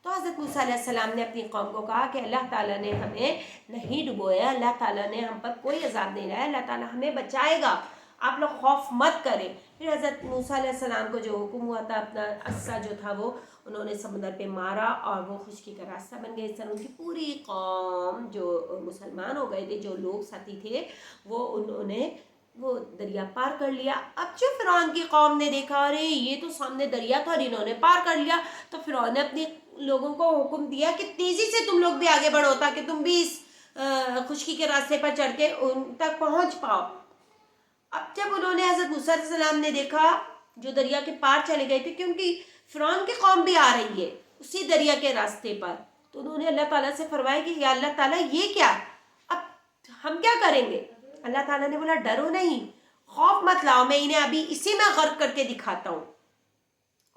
تو حضرت موسیٰ علیہ السلام نے اپنی قوم کو کہا کہ اللہ تعالیٰ نے ہمیں نہیں ڈبویا، اللہ تعالیٰ نے ہم پر کوئی عذاب نہیں لایا، اللہ تعالیٰ ہمیں بچائے گا، آپ لوگ خوف مت کریں. پھر حضرت موسیٰ علیہ السلام کو جو حکم ہوا تھا، اپنا عصا جو تھا وہ انہوں نے سمندر پہ مارا اور وہ خشکی کا راستہ بن گیا. اس طرح ان کی پوری قوم جو مسلمان ہو گئے تھے، جو لوگ ساتھی تھے، وہ انہوں نے وہ دریا پار کر لیا. اب جو فرعون کی قوم نے دیکھا ارے یہ تو سامنے دریا تھا اور انہوں نے پار کر لیا، تو فرعون نے اپنی لوگوں کو حکم دیا کہ تیزی سے تم لوگ بھی آگے بڑھو تاکہ تم بھی اس خشکی کے راستے پر چڑھ کے ان تک پہنچ پاؤ. اب جب انہوں نے حضرت موسیٰ علیہ السلام نے دیکھا جو دریا کے پار چلے گئے تھے، کیونکہ فرعون کی قوم بھی آ رہی ہے اسی دریا کے راستے پر. تو انہوں نے اللہ تعالیٰ سے فرمایا کہ یا اللہ تعالیٰ یہ کیا، اب ہم کیا کریں گے؟ اللہ تعالیٰ نے بولا ڈرو نہیں، خوف مت لاؤ، میں انہیں ابھی اسی میں غرق کر کے دکھاتا ہوں.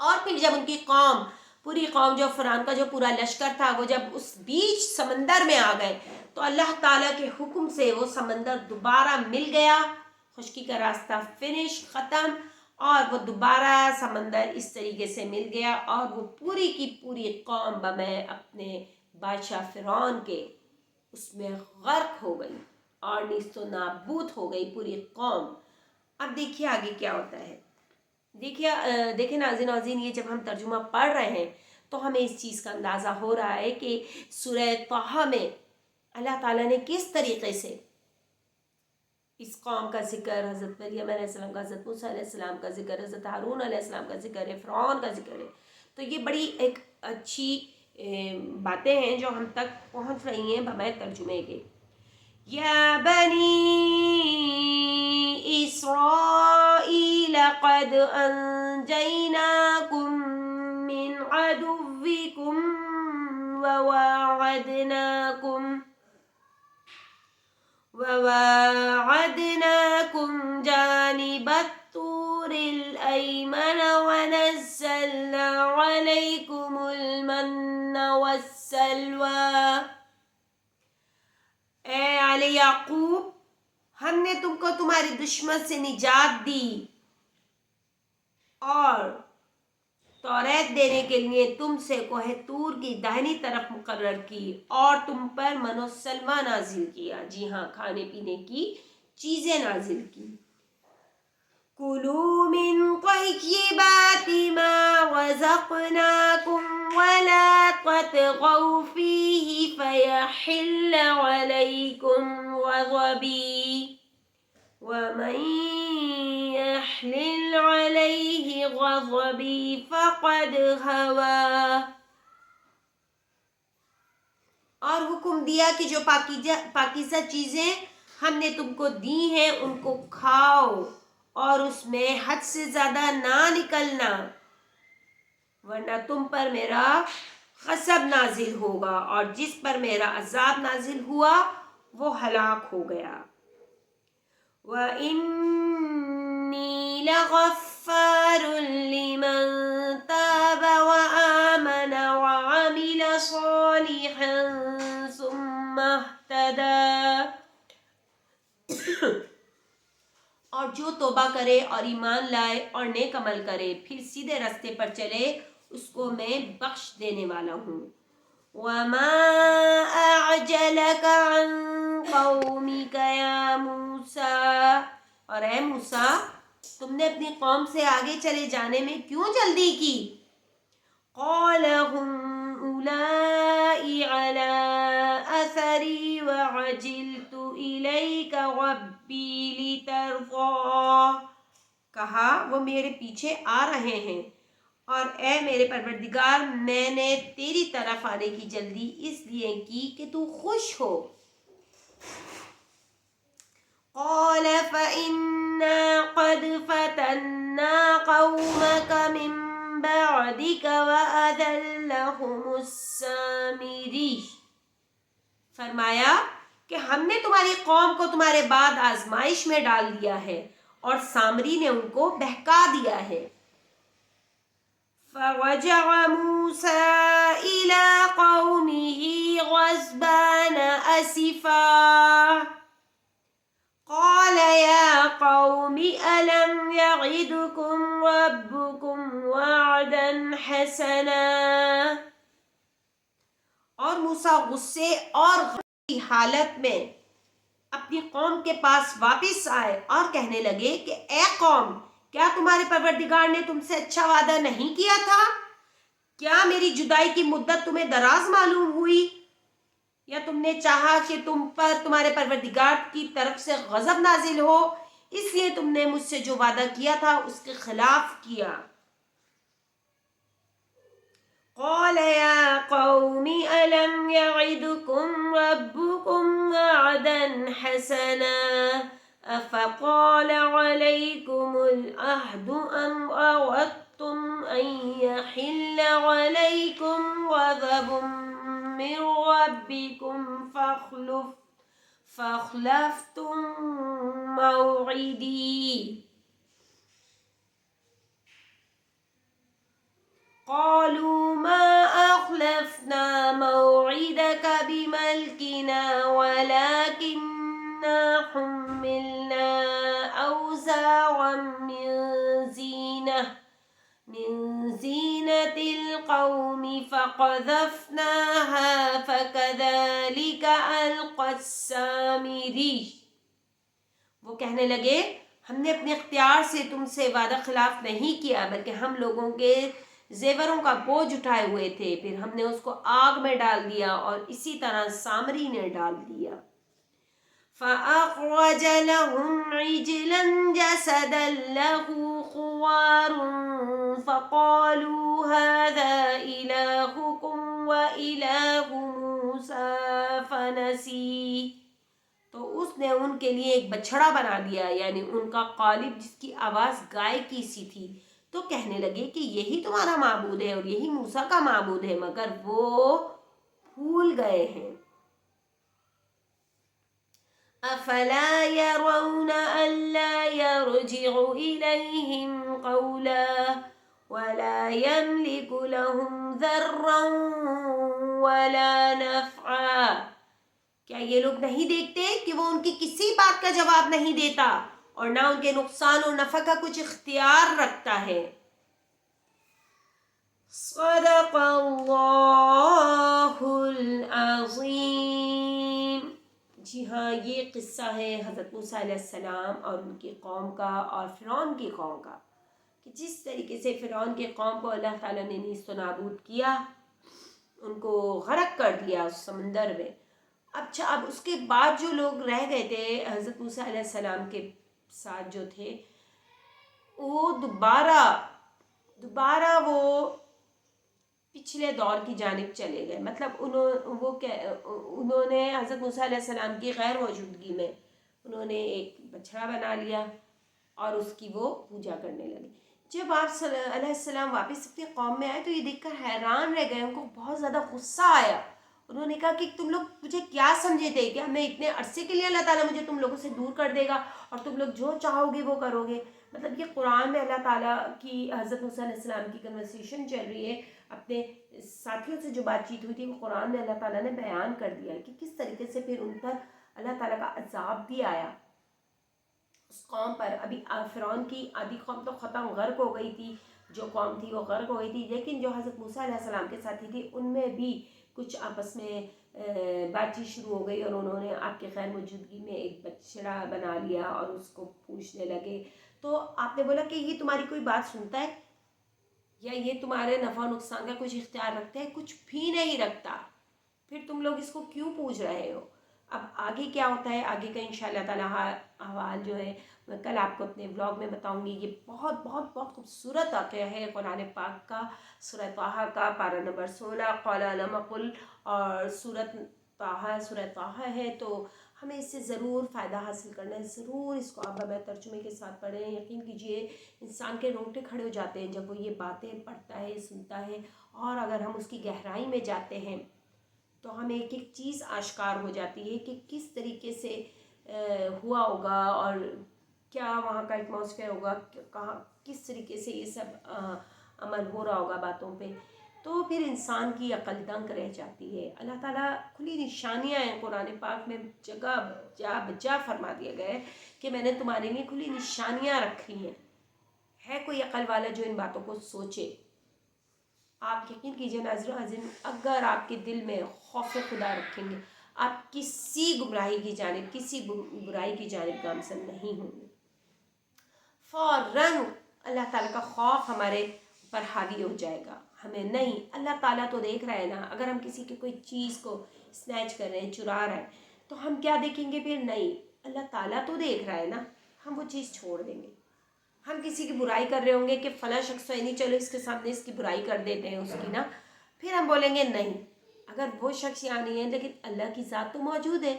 اور پھر جب ان کی قوم، پوری قوم جو فرعون کا جو پورا لشکر تھا، وہ جب اس بیچ سمندر میں آ گئے تو اللہ تعالیٰ کے حکم سے وہ سمندر دوبارہ مل گیا، خشکی کا راستہ فنش ختم، اور وہ دوبارہ سمندر اس طریقے سے مل گیا، اور وہ پوری کی پوری قوم بمیں اپنے بادشاہ فرعون کے اس میں غرق ہو گئی اور نیست و نابود ہو گئی پوری قوم. اب دیکھیے آگے کیا ہوتا ہے. دیکھیں ناظرین عزیز، یہ جب ہم ترجمہ پڑھ رہے ہیں تو ہمیں اس چیز کا اندازہ ہو رہا ہے کہ سورہ طٰہٰ میں اللہ تعالیٰ نے کس طریقے سے اس قوم کا ذکر، حضرت مریم علیہ السلام کا، حضرت موسیٰ علیہ السلام کا ذکر، حضرت ہارون علیہ السلام کا ذکر ہے، فرعون کا ذکر ہے. تو یہ بڑی ایک اچھی باتیں ہیں جو ہم تک پہنچ رہی ہیں بغیر ترجمے کے. یا بنی اسرائیل قد انجیناکم من عدوکم وواعدناکم جانب الطور الأیمن ونزلنا علیکم المن والسلوى. اے آل یعقوب، ہم نے تم کو تمہاری دشمن سے نجات دی اور توریت دینے کے لیے تم سے کوہ طور کی داہنی طرف مقرر کی اور تم پر من و سلوہ نازل کیا، جی ہاں کھانے پینے کی چیزیں نازل کی. کُلُوا مِن طَیِّبَاتِ مَا رَزَقْنَاکُمْ وَلَا تَطْغَوْا فِیہِ فَیَحِلَّ عَلَیکُمْ غَضَبِی وَمَن یَحْلِلْ عَلَیہ غَضَبِی فَقَدْ هَوَا. اور حکم دیا کہ جو پاکیزہ چیزیں ہم نے تم کو دی ہیں ان کو کھاؤ اور اس میں حد سے زیادہ نہ نکلنا، ورنہ تم پر میرا غضب نازل ہوگا، اور جس پر میرا عذاب نازل ہوا وہ ہلاک ہو گیا. وَإِنِّی لَغَفَّارٌ لِمَن تَابَ وَآمَنَ وَعَمِلَ صَالِحًا ثُمَّ اهْتَدَىٰ. اور جو توبہ کرے اور ایمان لائے اور نیک عمل کرے پھر سیدھے راستے پر چلے، اس کو میں بخش دینے والا ہوں. وَمَا أَعْجَلَكَ عَن قَوْمِكَ يَا مُوسَىٰ. اور اے موسیٰ، تم نے اپنی قوم سے آگے چلے جانے میں کیوں جلدی کی؟ قَالَ هُمْ أُولَاءِ عَلَىٰ أَثَرِي وَعَجِلْتُ إِلَيْكَ رَبِّی لِتَرْضَىٰ. کہا وہ میرے پیچھے آ رہے ہیں، اور اے میرے پروردگار میں نے تیری طرف آنے کی جلدی اس لیے کی کہ تو خوش ہو. قال فإنا قد فتنا قومك من بعدك وأذلهم السامري. فرمایا کہ ہم نے تمہاری قوم کو تمہارے بعد آزمائش میں ڈال دیا ہے اور سامری نے ان کو بہکا دیا ہے. فرجع موسى إلى قومه غضبان أسفا قال يا قوم ألم يعدكم ربكم وعدا حسنا. اور موسیٰ غصے اور غم کی حالت میں اپنی قوم کے پاس واپس آئے اور کہنے لگے کہ اے قوم، کیا تمہارے پروردگار نے تم سے اچھا وعدہ نہیں کیا تھا؟ کیا میری جدائی کی مدت تمہیں دراز معلوم ہوئی، یا تم نے چاہا کہ تم پر تمہارے پروردگار کی طرف سے غضب نازل ہو، اس لیے تم نے مجھ سے جو وعدہ کیا تھا اس کے خلاف کیا؟ قال يا قوم ألم يعدكم ربكم وعدا حسنا أفطال عليكم العهد أم أردتم أن يحل عليكم غضب من ربكم فأخلفتم موعدي قالوا ما أخلفنا موعدك بملكنا ولكننا حملنا أوزارا من زينة القوم فقذفناها فكذلك ألقى السامري. وہ کہنے لگے ہم نے اپنے اختیار سے تم سے وعدہ خلاف نہیں کیا بلکہ ہم لوگوں کے زیوروں کا بوجھ اٹھائے ہوئے تھے، پھر ہم نے اس کو آگ میں ڈال دیا اور اسی طرح سامری نے ڈال دیا. فَأَخْرَجَ لَهُمْ عِجْلًا جَسَدًا لَهُ خُوَارٌ فَقَالُوا هَذَا إِلَٰهُكُمْ وَإِلَٰهُ مُوسَىٰ فَنَسِيَ. تو اس نے ان کے لیے ایک بچھڑا بنا دیا، یعنی ان کا قالب جس کی آواز گائے کی سی تھی. تو کہنے لگے کہ یہی تمہارا معبود ہے اور یہی موسیٰ کا معبود ہے، مگر وہ بھول گئے ہیں. افلا يرون الا يرجع اليهم قولا ولا يملك لهم ضرا ولا نفعا. کیا یہ لوگ نہیں دیکھتے کہ وہ ان کی کسی بات کا جواب نہیں دیتا اور نہ ان کے نقصان اور نفع کا کچھ اختیار رکھتا ہے. صدق اللہ العظیم. جی ہاں، یہ قصہ ہے حضرت موسیٰ علیہ السلام اور ان کی قوم کا اور فرعون کی قوم کا، کہ جس طریقے سے فرعون کی قوم کو اللہ تعالیٰ نے نیست و نابود کیا، ان کو غرق کر دیا اس سمندر میں. اب اس کے بعد جو لوگ رہ گئے تھے حضرت موسیٰ علیہ السلام کے ساتھ جو تھے، وہ دوبارہ وہ پچھلے دور کی جانب چلے گئے. مطلب انہوں نے حضرت موسیٰ علیہ السلام کی غیر موجودگی میں انہوں نے ایک بچھڑا بنا لیا اور اس کی وہ پوجا کرنے لگے. جب آپ علیہ السلام واپس اپنی قوم میں آئے تو یہ دیکھ کر حیران رہ گئے، ان کو بہت زیادہ غصہ آیا. انہوں نے کہا کہ تم لوگ مجھے کیا سمجھے تھے کہ ہمیں اتنے عرصے کے لیے اللہ تعالیٰ مجھے تم لوگوں سے دور کر دے گا اور تم لوگ جو چاہو گے وہ کرو گے. مطلب یہ قرآن میں اللہ تعالیٰ کی حضرت موسیٰ علیہ السلام کی کنورسیشن چل رہی ہے، اپنے ساتھیوں سے جو بات چیت ہوئی تھی وہ قرآن میں اللہ تعالیٰ نے بیان کر دیا ہے کہ کس طریقے سے پھر ان پر اللہ تعالیٰ کا عذاب بھی آیا اس قوم پر. ابھی فرعون کی آدھی قوم تو ختم غرق ہو گئی تھی، جو قوم تھی وہ غرق ہو گئی تھی، لیکن جو حضرت موسیٰ علیہ السلام کے ساتھی تھی ان میں بھی کچھ آپس میں بات چیت شروع ہو گئی اور انہوں نے آپ کے خیر موجودگی میں ایک بچڑا بنا لیا اور اس کو پوچھنے لگے. تو آپ نے بولا کہ یہ تمہاری کوئی بات سنتا ہے یا یہ تمہارے نفع و نقصان کا کچھ اختیار رکھتا ہے؟ کچھ بھی نہیں رکھتا، پھر تم لوگ اس کو کیوں پوچھ رہے ہو؟ اب آگے کیا ہوتا ہے، آگے کا انشاءاللہ تعالیٰ احوال جو ہے میں کل آپ کو اپنے بلاگ میں بتاؤں گی. یہ بہت بہت بہت خوبصورت واقعہ ہے قرآن پاک کا، سورہ طٰہٰ کا پارہ نمبر 16 قال لم اقل، اور سورہ طٰہٰ ہے. تو ہمیں اس سے ضرور فائدہ حاصل کرنا ہے، ضرور اس کو آپ بغیر ترجمے کے ساتھ پڑھیں. یقین کیجئے انسان کے رونگٹے کھڑے ہو جاتے ہیں جب وہ یہ باتیں پڑھتا ہے، سنتا ہے، اور اگر ہم اس کی گہرائی میں جاتے ہیں تو ہمیں ایک ایک چیز آشکار ہو جاتی ہے کہ کس طریقے سے ہوا ہوگا اور کیا وہاں کا ایٹماسفیئر ہوگا، کہاں کس طریقے سے یہ سب عمل ہو رہا ہوگا باتوں پہ. تو پھر انسان کی عقل دنگ رہ جاتی ہے. اللہ تعالیٰ کھلی نشانیاں ہیں قرآن پاک میں، جگہ جا فرما دیا گیا ہے کہ میں نے تمہارے لیے کھلی نشانیاں رکھی ہیں. ہے کوئی عقل والا جو ان باتوں کو سوچے؟ آپ یقین کیجئے ناظرین، اگر آپ کے دل میں خوف خدا رکھیں گے آپ کسی گمراہی کی جانب، کسی برائی کی جانب گامزن نہیں ہوں گے. فوراً اللہ تعالیٰ کا خوف ہمارے پر حاوی ہو جائے گا. ہمیں نہیں، اللہ تعالیٰ تو دیکھ رہا ہے نا. اگر ہم کسی کی کوئی چیز کو سنیچ کر رہے ہیں، چرا رہے ہیں، تو ہم کیا دیکھیں گے؟ پھر نہیں، اللہ تعالیٰ تو دیکھ رہا ہے نا، ہم وہ چیز چھوڑ دیں گے. ہم کسی کی برائی کر رہے ہوں گے کہ فلاں شخص ہے نہیں، چلو اس کے سامنے اس کی برائی کر دیتے ہیں اس کی نا، پھر ہم بولیں گے نہیں، اگر وہ شخص یہاں نہیں ہے لیکن اللہ کی ذات تو موجود ہے،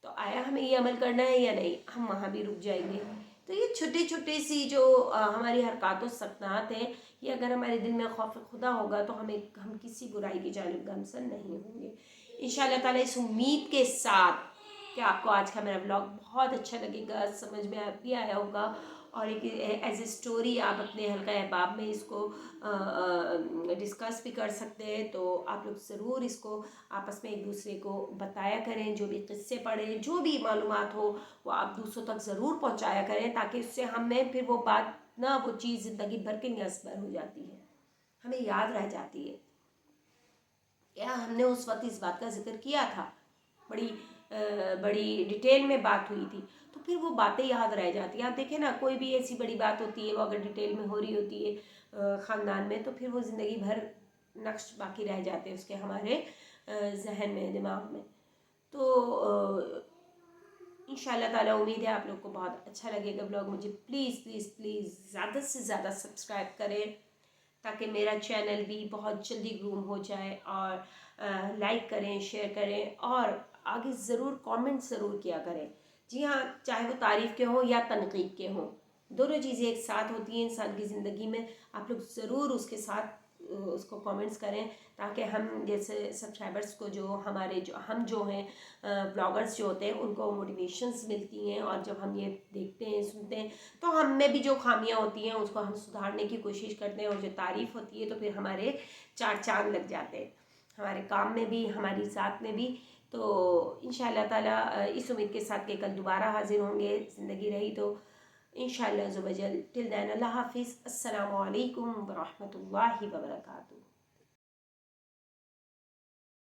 تو آیا ہمیں یہ عمل کرنا ہے یا نہیں؟ ہم وہاں بھی رک جائیں گے. تو یہ چھوٹی چھوٹی سی جو ہماری حرکات و سکنات ہیں، کہ اگر ہمارے دل میں خوف خدا ہوگا تو ہم کسی برائی کی جانب گامزن نہیں ہوں گے انشاءاللہ تعالیٰ، اس امید کے ساتھ کہ آپ کو آج کا میرا ولاگ بہت اچھا لگے گا، سمجھ میں بھی آیا ہوگا، اور ایک ایز اے اسٹوری آپ اپنے حلقہ احباب میں اس کو ڈسکس بھی کر سکتے ہیں. تو آپ لوگ ضرور اس کو آپس میں ایک دوسرے کو بتایا کریں، جو بھی قصے پڑھیں، جو بھی معلومات ہو وہ آپ دوسروں تک ضرور پہنچایا کریں، تاکہ اس سے ہمیں پھر وہ بات نہ، وہ چیز زندگی بھر کے لیے اثر ہو جاتی ہے، ہمیں یاد رہ جاتی ہے. کیا ہم نے اس وقت اس بات کا ذکر کیا تھا، بڑی ڈیٹیل میں بات ہوئی تھی، تو پھر وہ باتیں یاد رہ جاتی ہیں. آپ دیکھیں نا، کوئی بھی ایسی بڑی بات ہوتی ہے، وہ اگر ڈیٹیل میں ہو رہی ہوتی ہے خاندان میں، تو پھر وہ زندگی بھر نقش باقی رہ جاتے ہیں اس کے ہمارے ذہن میں، دماغ میں. تو انشاءاللہ تعالیٰ امید ہے آپ لوگ کو بہت اچھا لگے گا بلاگ. مجھے پلیز پلیز پلیز زیادہ سے زیادہ سبسکرائب کریں، تاکہ میرا چینل بھی بہت جلدی گروم ہو جائے، اور لائک کریں، شیئر کریں، اور آگے ضرور کامنٹ ضرور کیا کریں. جی ہاں، چاہے وہ تعریف کے ہوں یا تنقید کے ہوں، دونوں چیزیں ایک ساتھ ہوتی ہیں انسان کی زندگی میں. آپ لوگ ضرور اس کے ساتھ اس کو کامنٹس کریں، تاکہ ہم جیسے سبسکرائبرس کو ہم جو ہیں بلاگرس جو ہوتے ہیں، ان کو موٹیویشنز ملتی ہیں، اور جب ہم یہ دیکھتے ہیں، سنتے ہیں، تو ہم میں بھی جو خامیاں ہوتی ہیں اس کو ہم سدھارنے کی کوشش کرتے ہیں، اور جو تعریف ہوتی ہے تو پھر ہمارے 4 چاند لگ جاتے ہیں، ہمارے کام میں بھی، ہماری ذات میں بھی. تو انشاءاللہ تعالیٰ اس امید کے ساتھ کہ کل دوبارہ حاضر ہوں گے، زندگی رہی تو انشاءاللہ عز و جل. ٹل دین اللہ حافظ. السلام علیکم ورحمۃ اللہ وبرکاتہ.